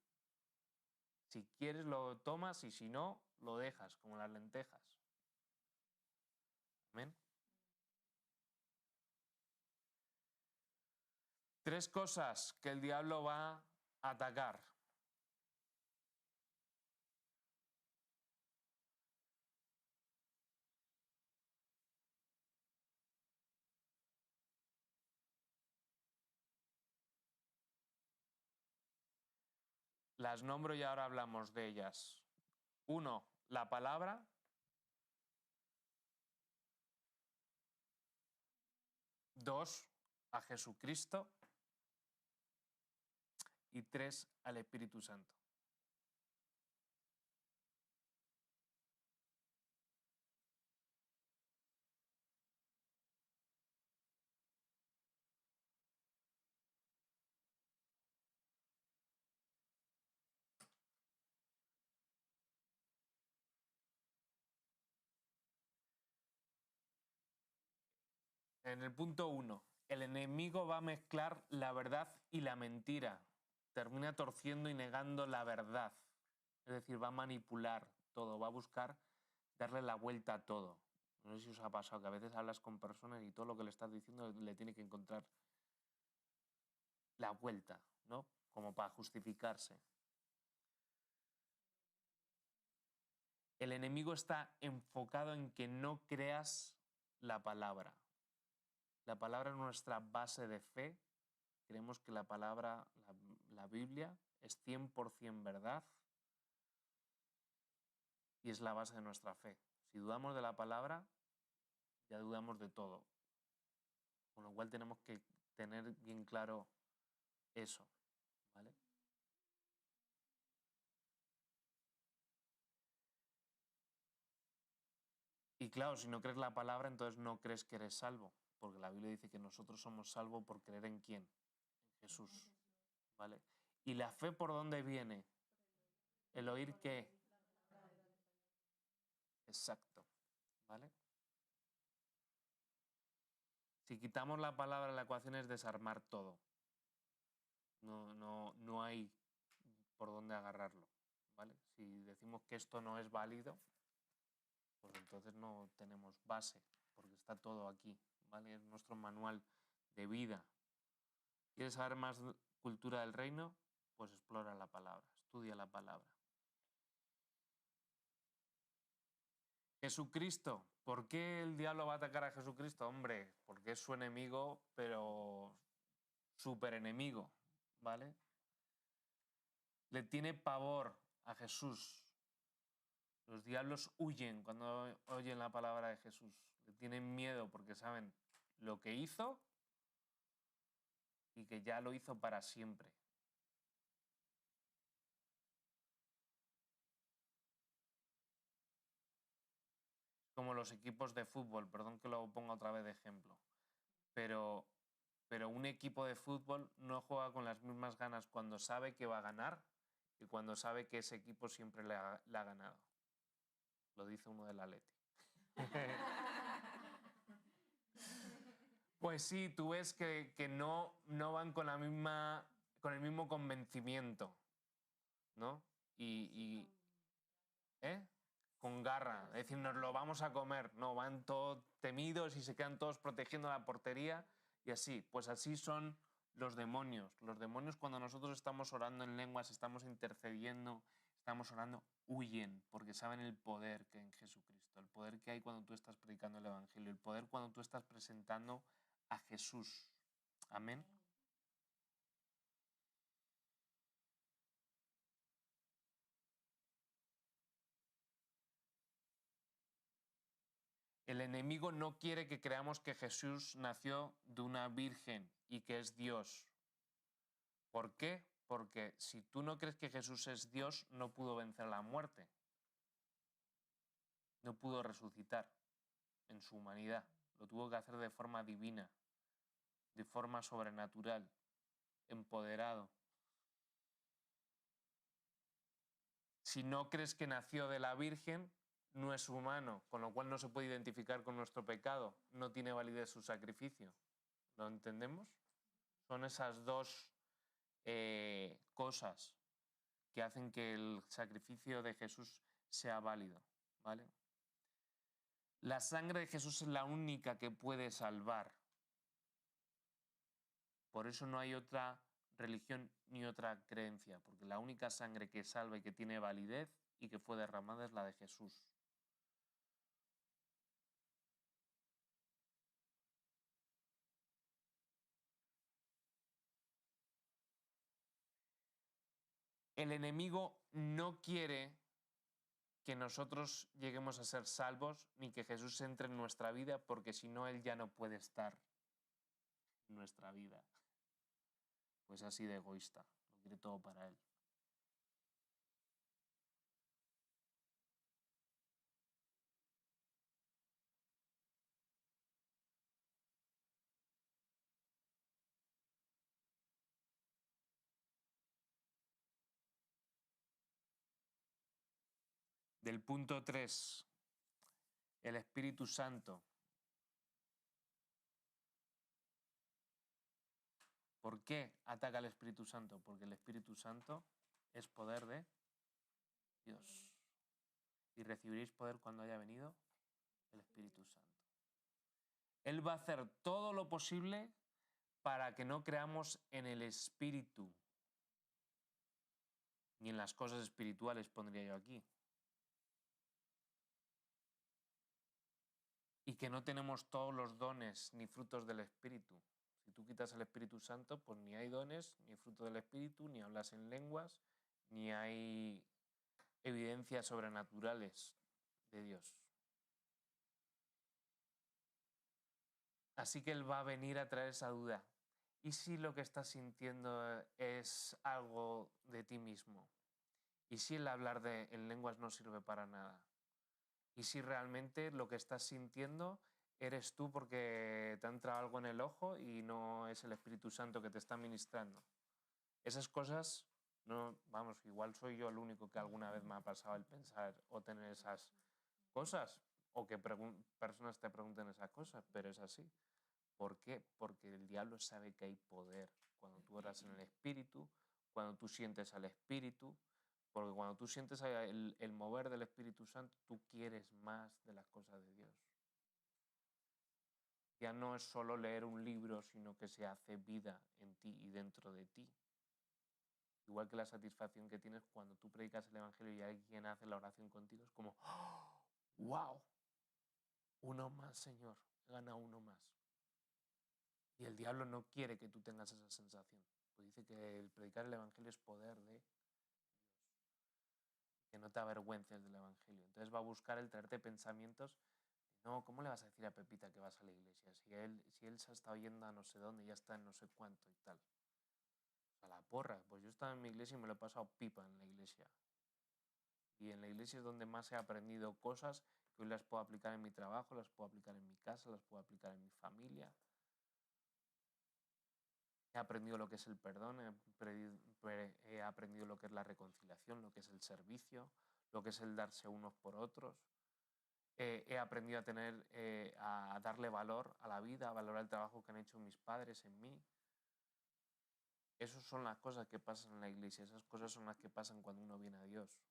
Si quieres lo tomas y si no, lo dejas, como las lentejas. Amén. 3 cosas que el diablo va a atacar. Las nombro y ahora hablamos de ellas. 1, la palabra. 2, a Jesucristo. Y 3, al Espíritu Santo. En el punto 1, el enemigo va a mezclar la verdad y la mentira. Termina torciendo y negando la verdad. Es decir, va a manipular todo, va a buscar darle la vuelta a todo. No sé si os ha pasado que a veces hablas con personas y todo lo que le estás diciendo le tiene que encontrar la vuelta, ¿no? Como para justificarse. El enemigo está enfocado en que no creas la palabra. La palabra es nuestra base de fe. Creemos que la palabra, la Biblia, es 100% verdad y es la base de nuestra fe. Si dudamos de la palabra, ya dudamos de todo. Con lo cual tenemos que tener bien claro eso, ¿vale? Y claro, si no crees la palabra, entonces no crees que eres salvo, porque la Biblia dice que nosotros somos salvos por creer en quién, en Jesús, ¿vale? ¿Y la fe por dónde viene? ¿El oír qué? Exacto, ¿vale? Si quitamos la palabra, la ecuación es desarmar todo. No hay por dónde agarrarlo, ¿vale? Si decimos que esto no es válido, pues entonces no tenemos base, porque está todo aquí, ¿vale? Es nuestro manual de vida. ¿Quieres saber más cultura del reino? Pues explora la palabra, estudia la palabra. Jesucristo. ¿Por qué el diablo va a atacar a Jesucristo? Hombre, porque es su enemigo, pero súper enemigo, ¿vale? Le tiene pavor a Jesús. Los diablos huyen cuando oyen la palabra de Jesús. Le tienen miedo porque saben lo que hizo y que ya lo hizo para siempre. Como los equipos de fútbol, perdón que lo ponga otra vez de ejemplo, pero un equipo de fútbol no juega con las mismas ganas cuando sabe que va a ganar que cuando sabe que ese equipo siempre le ha ganado. Lo dice uno del Atleti. Pues sí, tú ves que no van con con el mismo convencimiento, ¿no? ¿eh? Con garra, es decir, nos lo vamos a comer, no, van todos temidos y se quedan todos protegiendo la portería y así, pues así son los demonios. Los demonios cuando nosotros estamos orando en lenguas, estamos intercediendo, estamos orando, huyen porque saben el poder que hay en Jesucristo, el poder que hay cuando tú estás predicando el Evangelio, el poder cuando tú estás presentando a Jesús. Amén. El enemigo no quiere que creamos que Jesús nació de una virgen y que es Dios. ¿Por qué? Porque si tú no crees que Jesús es Dios, no pudo vencer la muerte. No pudo resucitar en su humanidad. Lo tuvo que hacer de forma divina, de forma sobrenatural, empoderado. Si no crees que nació de la Virgen, no es humano, con lo cual no se puede identificar con nuestro pecado. No tiene validez su sacrificio. ¿Lo entendemos? Son esas dos cosas que hacen que el sacrificio de Jesús sea válido, ¿vale? La sangre de Jesús es la única que puede salvar. Por eso no hay otra religión ni otra creencia, porque la única sangre que salva y que tiene validez y que fue derramada es la de Jesús. El enemigo no quiere que nosotros lleguemos a ser salvos ni que Jesús entre en nuestra vida, porque si no, Él ya no puede estar en nuestra vida. Pues así de egoísta, lo quiere todo para Él. Del punto 3, el Espíritu Santo. ¿Por qué ataca al Espíritu Santo? Porque el Espíritu Santo es poder de Dios. Y recibiréis poder cuando haya venido el Espíritu Santo. Él va a hacer todo lo posible para que no creamos en el Espíritu, ni en las cosas espirituales, pondría yo aquí. Y que no tenemos todos los dones ni frutos del Espíritu. Si tú quitas el Espíritu Santo, pues ni hay dones, ni fruto del Espíritu, ni hablas en lenguas, ni hay evidencias sobrenaturales de Dios. Así que Él va a venir a traer esa duda. ¿Y si lo que estás sintiendo es algo de ti mismo? ¿Y si el hablar en lenguas no sirve para nada? ¿Y si realmente lo que estás sintiendo eres tú porque te ha entrado algo en el ojo y no es el Espíritu Santo que te está ministrando? Esas cosas, no, vamos, igual soy yo el único que alguna vez me ha pasado el pensar o tener esas cosas, o que personas te pregunten esas cosas, pero es así. ¿Por qué? Porque el diablo sabe que hay poder cuando tú oras en el Espíritu, cuando tú sientes al Espíritu, porque cuando tú sientes el mover del Espíritu Santo, tú quieres más de las cosas de Dios. Ya no es solo leer un libro, sino que se hace vida en ti y dentro de ti. Igual que la satisfacción que tienes cuando tú predicas el Evangelio y alguien hace la oración contigo, es como, ¡oh! ¡Wow! Uno más, Señor, he ganado uno más. Y el diablo no quiere que tú tengas esa sensación. Pues dice que el predicar el Evangelio es poder de Dios. Que no te avergüences del Evangelio. Entonces va a buscar el traerte pensamientos de, no, ¿cómo le vas a decir a Pepita que vas a la iglesia? Si él se ha estado yendo a no sé dónde, ya está en no sé cuánto y tal. A la porra. Pues yo estaba en mi iglesia y me lo he pasado pipa en la iglesia. Y en la iglesia es donde más he aprendido cosas que hoy las puedo aplicar en mi trabajo, las puedo aplicar en mi casa, las puedo aplicar en mi familia. He aprendido lo que es el perdón, he aprendido lo que es la reconciliación, lo que es el servicio, lo que es el darse unos por otros. He aprendido a darle valor a la vida, a valorar el trabajo que han hecho mis padres en mí. Esas son las cosas que pasan en la iglesia, esas cosas son las que pasan cuando uno viene a Dios.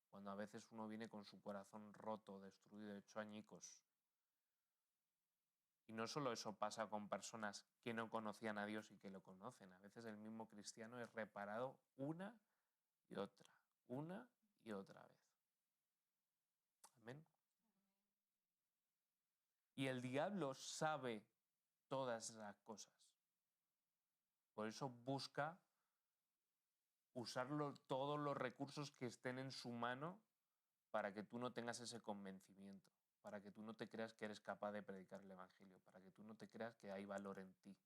Cuando a veces uno viene con su corazón roto, destruido, hecho añicos. Y no solo eso pasa con personas que no conocían a Dios y que lo conocen. A veces el mismo cristiano es reparado una y otra vez. Amén. Y el diablo sabe todas esas cosas. Por eso busca usarlo, todos los recursos que estén en su mano para que tú no tengas ese convencimiento, para que tú no te creas que eres capaz de predicar el Evangelio, para que tú no te creas que hay valor en ti,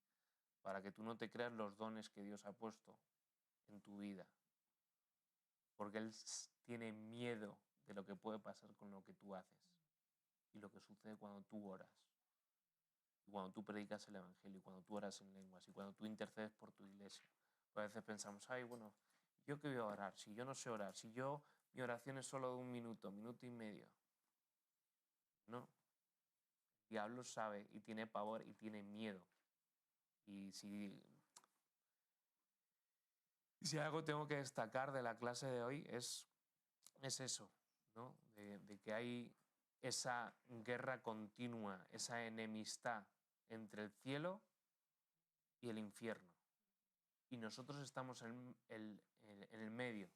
para que tú no te creas los dones que Dios ha puesto en tu vida. Porque Él tiene miedo de lo que puede pasar con lo que tú haces y lo que sucede cuando tú oras. Y cuando tú predicas el Evangelio, y cuando tú oras en lenguas, y cuando tú intercedes por tu iglesia. Pues a veces pensamos, ay, bueno, ¿yo qué voy a orar? Si yo no sé orar, si mi oración es solo de un minuto y medio. No. El diablo sabe y tiene pavor y tiene miedo. Y si algo tengo que destacar de la clase de hoy es eso, ¿no? De que hay esa guerra continua, esa enemistad entre el cielo y el infierno. Y nosotros estamos en el medio.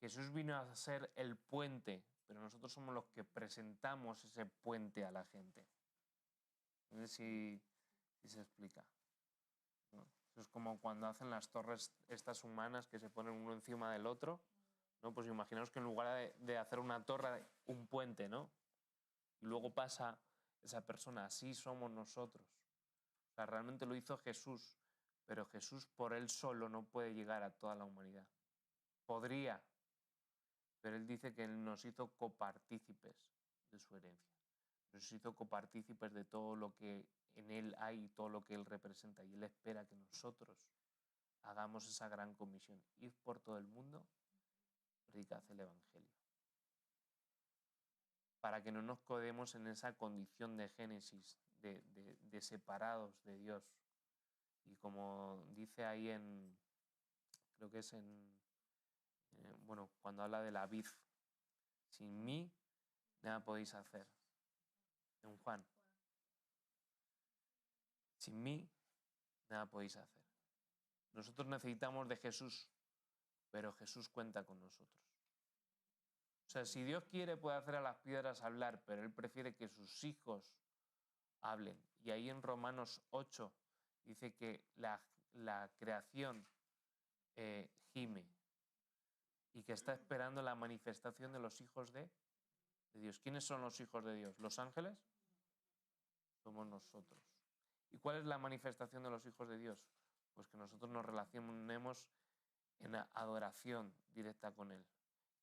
Jesús vino a ser el puente, pero nosotros somos los que presentamos ese puente a la gente. No sé si se explica, ¿no? Eso es como cuando hacen las torres estas humanas que se ponen uno encima del otro, ¿no? Pues imaginaos que en lugar de hacer una torre, un puente, ¿no? Y luego pasa esa persona, así somos nosotros. O sea, realmente lo hizo Jesús, pero Jesús por él solo no puede llegar a toda la humanidad. Podría, pero él dice que él nos hizo copartícipes de su herencia. Nos hizo copartícipes de todo lo que en él hay y todo lo que él representa. Y él espera que nosotros hagamos esa gran comisión. Id por todo el mundo, predicad el Evangelio. Para que no nos quedemos en esa condición de Génesis, de separados de Dios. Y como dice ahí creo que es bueno, cuando habla de la vid, sin mí nada podéis hacer. En Juan, sin mí nada podéis hacer. Nosotros necesitamos de Jesús, pero Jesús cuenta con nosotros. O sea, si Dios quiere puede hacer a las piedras hablar, pero Él prefiere que sus hijos hablen. Y ahí en Romanos 8 dice que la creación gime y que está esperando la manifestación de los hijos de Dios. ¿Quiénes son los hijos de Dios? ¿Los ángeles? Somos nosotros. ¿Y cuál es la manifestación de los hijos de Dios? Pues que nosotros nos relacionemos en adoración directa con Él,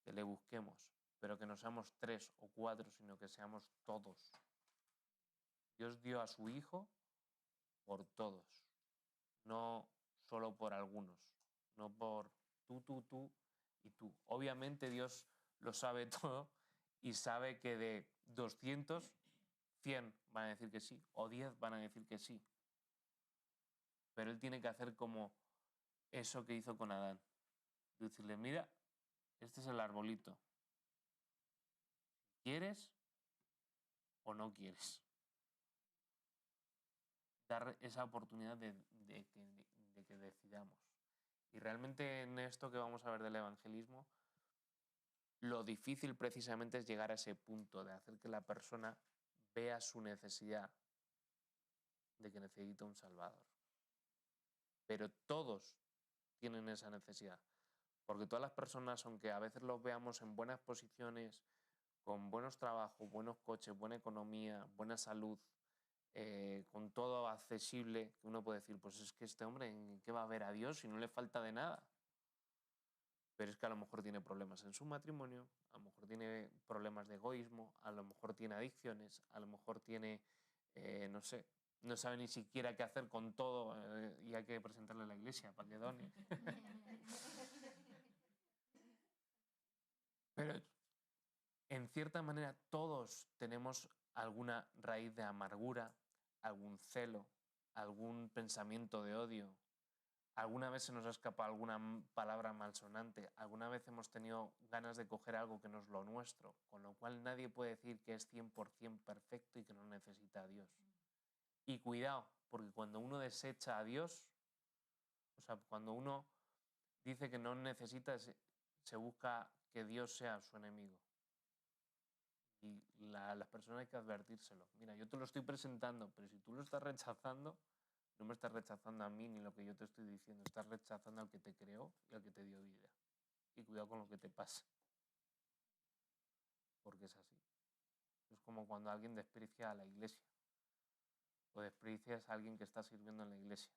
que le busquemos, pero que no seamos 3 o 4, sino que seamos todos. Dios dio a su Hijo por todos, no solo por algunos, no por tú y tú. Obviamente Dios lo sabe todo y sabe que de 200, 100 van a decir que sí, o 10 van a decir que sí. Pero Él tiene que hacer como eso que hizo con Adán. Decirle, mira, este es el arbolito. ¿Quieres o no quieres? Dar esa oportunidad de que decidamos. Y realmente en esto que vamos a ver del evangelismo, lo difícil precisamente es llegar a ese punto de hacer que la persona vea su necesidad de que necesita un Salvador. Pero todos tienen esa necesidad. Porque todas las personas, aunque a veces los veamos en buenas posiciones, con buenos trabajos, buenos coches, buena economía, buena salud, con todo accesible, que uno puede decir, pues es que este hombre, ¿en qué va a ver a Dios si no le falta de nada? Pero es que a lo mejor tiene problemas en su matrimonio, a lo mejor tiene problemas de egoísmo, a lo mejor tiene adicciones, a lo mejor tiene, no sé, no sabe ni siquiera qué hacer con todo y hay que presentarle a la iglesia para que done. Pero en cierta manera todos tenemos alguna raíz de amargura, algún celo, algún pensamiento de odio. Alguna vez se nos ha escapado alguna palabra malsonante, alguna vez hemos tenido ganas de coger algo que no es lo nuestro, con lo cual nadie puede decir que es 100% perfecto y que no necesita a Dios. Y cuidado, porque cuando uno desecha a Dios, o sea, cuando uno dice que no necesita, se busca que Dios sea su enemigo. Y las personas hay que advertírselo. Mira, yo te lo estoy presentando, pero si tú lo estás rechazando, no me estás rechazando a mí ni lo que yo te estoy diciendo, estás rechazando al que te creó y al que te dio vida. Y cuidado con lo que te pasa. Porque es así. Es como cuando alguien desprecia a la iglesia. O desprecias a alguien que está sirviendo en la iglesia.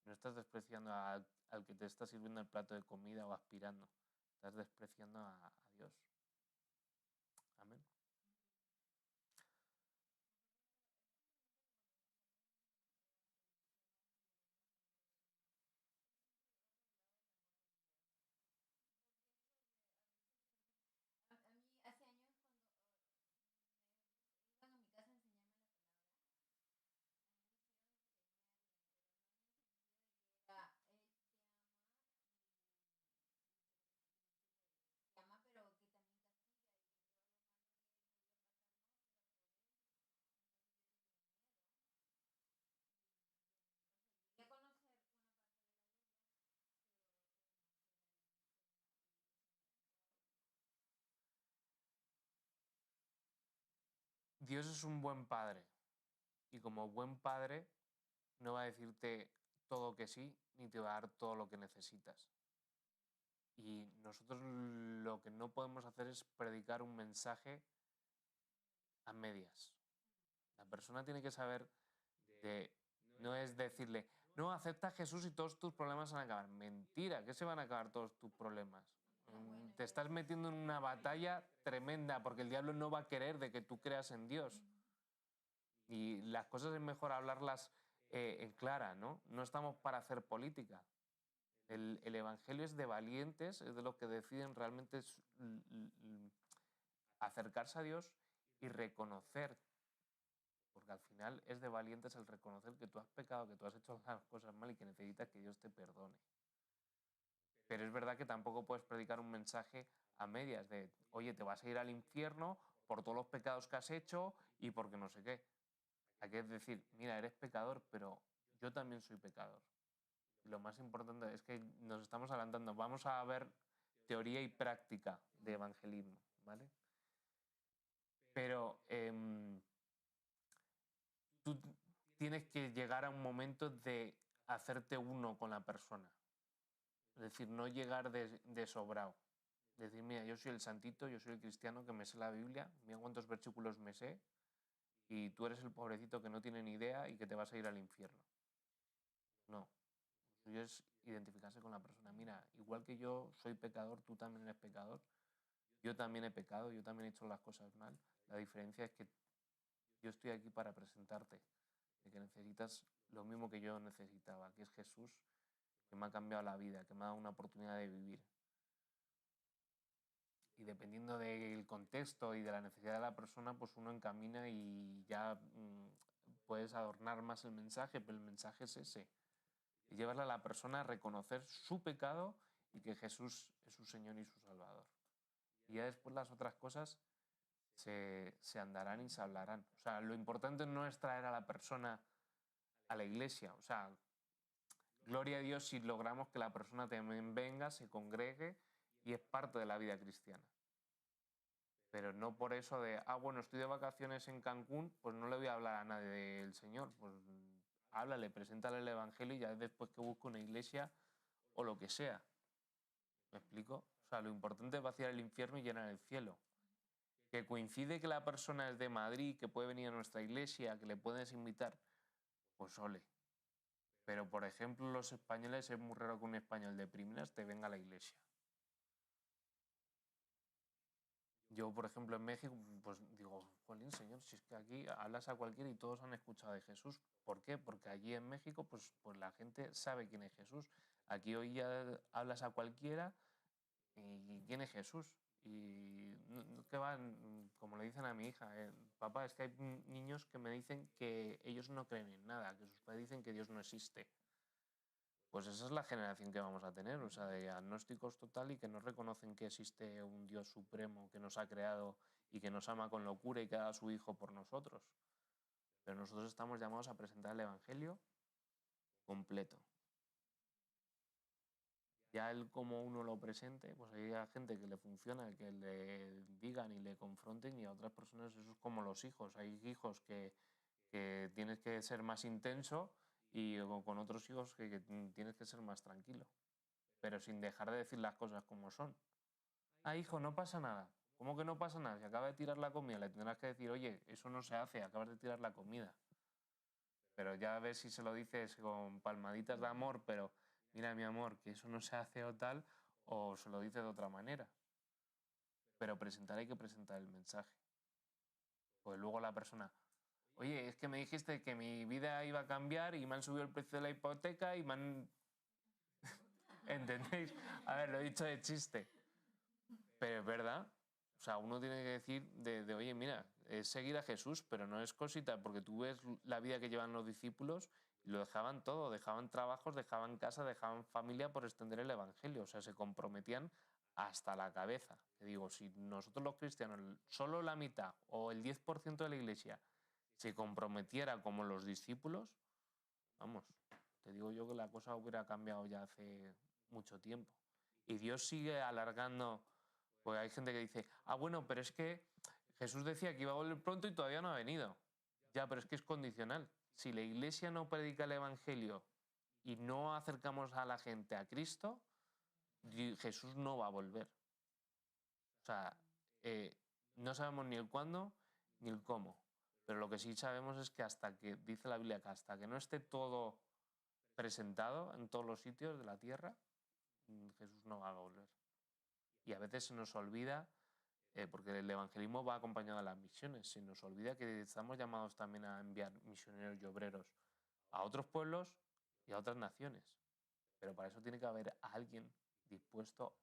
No estás despreciando al que te está sirviendo el plato de comida o aspirando. Estás despreciando a Dios. Amén. A mí hace años cuando iban a mi casa a enseñarme la palabra, a mí me dijeron enseñarle, pero no en el sentido de que era Él te ama y te ama, pero que también castiga y que todo lo malo que podía pasarnos era por Él. Entonces yo tenía miedo de no sé, llegué a conocer una parte de la Biblia, pero de no ser alguien que ama y enseñar igual. Dios es un buen padre. Y como buen padre no va a decirte todo que sí, ni te va a dar todo lo que necesitas. Y nosotros lo que no podemos hacer es predicar un mensaje a medias. La persona tiene que saber no es decirle, no, acepta a Jesús y todos tus problemas van a acabar. Mentira, ¿qué se van a acabar todos tus problemas? Te estás metiendo en una batalla tremenda porque el diablo no va a querer de que tú creas en Dios. Y las cosas es mejor hablarlas en clara, ¿no? No estamos para hacer política. El evangelio es de valientes, es de los que deciden realmente acercarse a Dios y reconocer Porque al final es de valientes el reconocer que tú has pecado, que tú has hecho las cosas mal y que necesitas que Dios te perdone. Pero es verdad que tampoco puedes predicar un mensaje a medias de, oye, te vas a ir al infierno por todos los pecados que has hecho y porque no sé qué. Hay que decir, mira, eres pecador, pero yo también soy pecador. Y lo más importante es que nos estamos adelantando. Vamos a ver teoría y práctica de evangelismo, ¿vale? Pero tú tienes que llegar a un momento de hacerte uno con la persona. Es decir, no llegar de sobrado. Decir, mira, yo soy el santito, yo soy el cristiano que me sé la Biblia, mira cuántos versículos me sé, y tú eres el pobrecito que no tiene ni idea y que te vas a ir al infierno. No. Lo suyo es identificarse con la persona. Mira, igual que yo soy pecador, tú también eres pecador. Yo también he pecado, yo también he hecho las cosas mal. La diferencia es que yo estoy aquí para presentarte, de que necesitas lo mismo que yo necesitaba, que es Jesús, que me ha cambiado la vida, que me ha dado una oportunidad de vivir. Y dependiendo del contexto y de la necesidad de la persona, pues uno encamina y ya puedes adornar más el mensaje, pero el mensaje es ese. Y llevarle a la persona a reconocer su pecado y que Jesús es su Señor y su Salvador. Y ya después las otras cosas se andarán y se hablarán. O sea, lo importante no es traer a la persona a la iglesia. O sea, gloria a Dios si logramos que la persona también venga, se congregue y es parte de la vida cristiana. Pero no por eso de, bueno, estoy de vacaciones en Cancún, pues no le voy a hablar a nadie del Señor. Pues háblale, preséntale el Evangelio y ya después que busque una iglesia o lo que sea. ¿Me explico? O sea, lo importante es vaciar el infierno y llenar el cielo. Que coincide que la persona es de Madrid, que puede venir a nuestra iglesia, que le puedes invitar, pues ole. Pero, por ejemplo, los españoles, es muy raro que un español de primeras te venga a la iglesia. Yo, por ejemplo, en México, pues digo, jolín, señor, si es que aquí hablas a cualquiera y todos han escuchado de Jesús. ¿Por qué? Porque allí en México, pues la gente sabe quién es Jesús. Aquí hoy ya hablas a cualquiera y quién es Jesús. Y que van, como le dicen a mi hija, papá, es que hay niños que me dicen que ellos no creen en nada, que sus padres dicen que Dios no existe. Pues esa es la generación que vamos a tener, o sea, de agnósticos total y que no reconocen que existe un Dios supremo que nos ha creado y que nos ama con locura y que ha dado a su Hijo por nosotros. Pero nosotros estamos llamados a presentar el Evangelio completo. Ya él como uno lo presente, pues hay gente que le funciona, que le digan y le confronten, y a otras personas eso es como los hijos. Hay hijos que tienes que ser más intenso y con otros hijos que tienes que ser más tranquilo, pero sin dejar de decir las cosas como son. Hijo, no pasa nada. ¿Cómo que no pasa nada? Si acaba de tirar la comida, le tendrás que decir, oye, eso no se hace, acabas de tirar la comida. Pero ya ves si se lo dices con palmaditas de amor, pero mira, mi amor, que eso no se hace o tal, o se lo dices de otra manera. Pero hay que presentar el mensaje. Pues luego la persona, oye, es que me dijiste que mi vida iba a cambiar y me han subido el precio de la hipoteca y me han... ¿Entendéis? A ver, lo he dicho de chiste. Pero es verdad. O sea, uno tiene que decir oye, mira, es seguir a Jesús, pero no es cosita, porque tú ves la vida que llevan los discípulos y lo dejaban todo, dejaban trabajos, dejaban casa, dejaban familia por extender el Evangelio. O sea, se comprometían hasta la cabeza. Que digo, si nosotros los cristianos, solo la mitad o el 10% de la iglesia se comprometiera como los discípulos, vamos, te digo yo que la cosa hubiera cambiado ya hace mucho tiempo. Y Dios sigue alargando, porque hay gente que dice, bueno, pero es que Jesús decía que iba a volver pronto y todavía no ha venido. Ya, pero es que es condicional. Si la iglesia no predica el Evangelio y no acercamos a la gente a Cristo, Jesús no va a volver. O sea, no sabemos ni el cuándo ni el cómo. Pero lo que sí sabemos es que hasta que, dice la Biblia, que hasta que no esté todo presentado en todos los sitios de la tierra, Jesús no va a volver. Y a veces se nos olvida, porque el evangelismo va acompañado de las misiones, se nos olvida que estamos llamados también a enviar misioneros y obreros a otros pueblos y a otras naciones. Pero para eso tiene que haber alguien dispuesto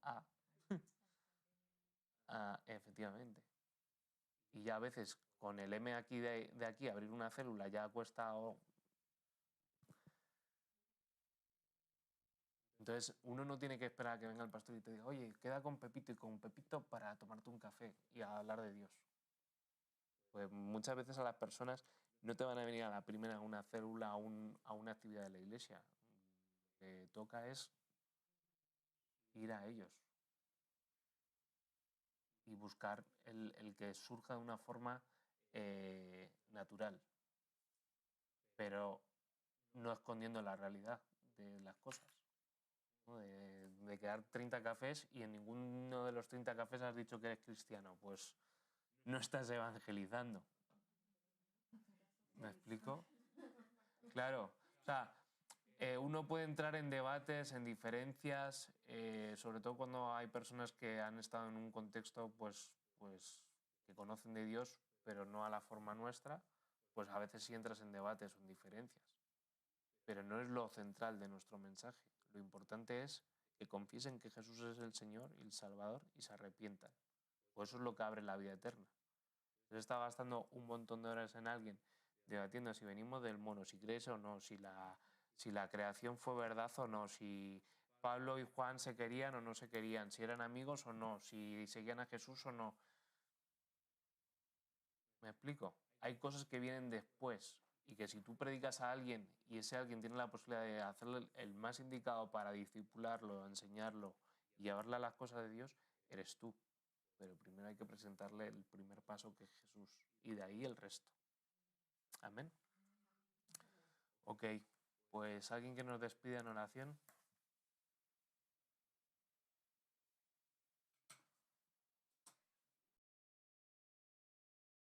efectivamente. Y ya a veces con el M aquí de aquí, abrir una célula ya cuesta... Entonces, uno no tiene que esperar a que venga el pastor y te diga, oye, queda con Pepito y con Pepito para tomarte un café y a hablar de Dios. Pues muchas veces a las personas no te van a venir a la primera a una célula, a una actividad de la iglesia. Lo que toca es ir a ellos y buscar el que surja de una forma natural, pero no escondiendo la realidad de las cosas. ¿No? De quedar 30 cafés y en ninguno de los 30 cafés has dicho que eres cristiano, pues no estás evangelizando. ¿Me explico? Claro, o sea, uno puede entrar en debates, en diferencias, sobre todo cuando hay personas que han estado en un contexto pues que conocen de Dios, pero no a la forma nuestra, pues a veces sí entras en debates o en diferencias. Pero no es lo central de nuestro mensaje. Lo importante es que confiesen que Jesús es el Señor y el Salvador y se arrepientan. Pues eso es lo que abre la vida eterna. Se está gastando un montón de horas en alguien debatiendo si venimos del mono, si crees o no, si la creación fue verdad o no, si Pablo y Juan se querían o no se querían, si eran amigos o no, si seguían a Jesús o no. ¿Me explico? Hay cosas que vienen después y que si tú predicas a alguien y ese alguien tiene la posibilidad de hacerle el más indicado para discipularlo, enseñarlo y llevarle a las cosas de Dios, eres tú. Pero primero hay que presentarle el primer paso, que es Jesús, y de ahí el resto. Amén. Ok, pues alguien que nos despida en oración.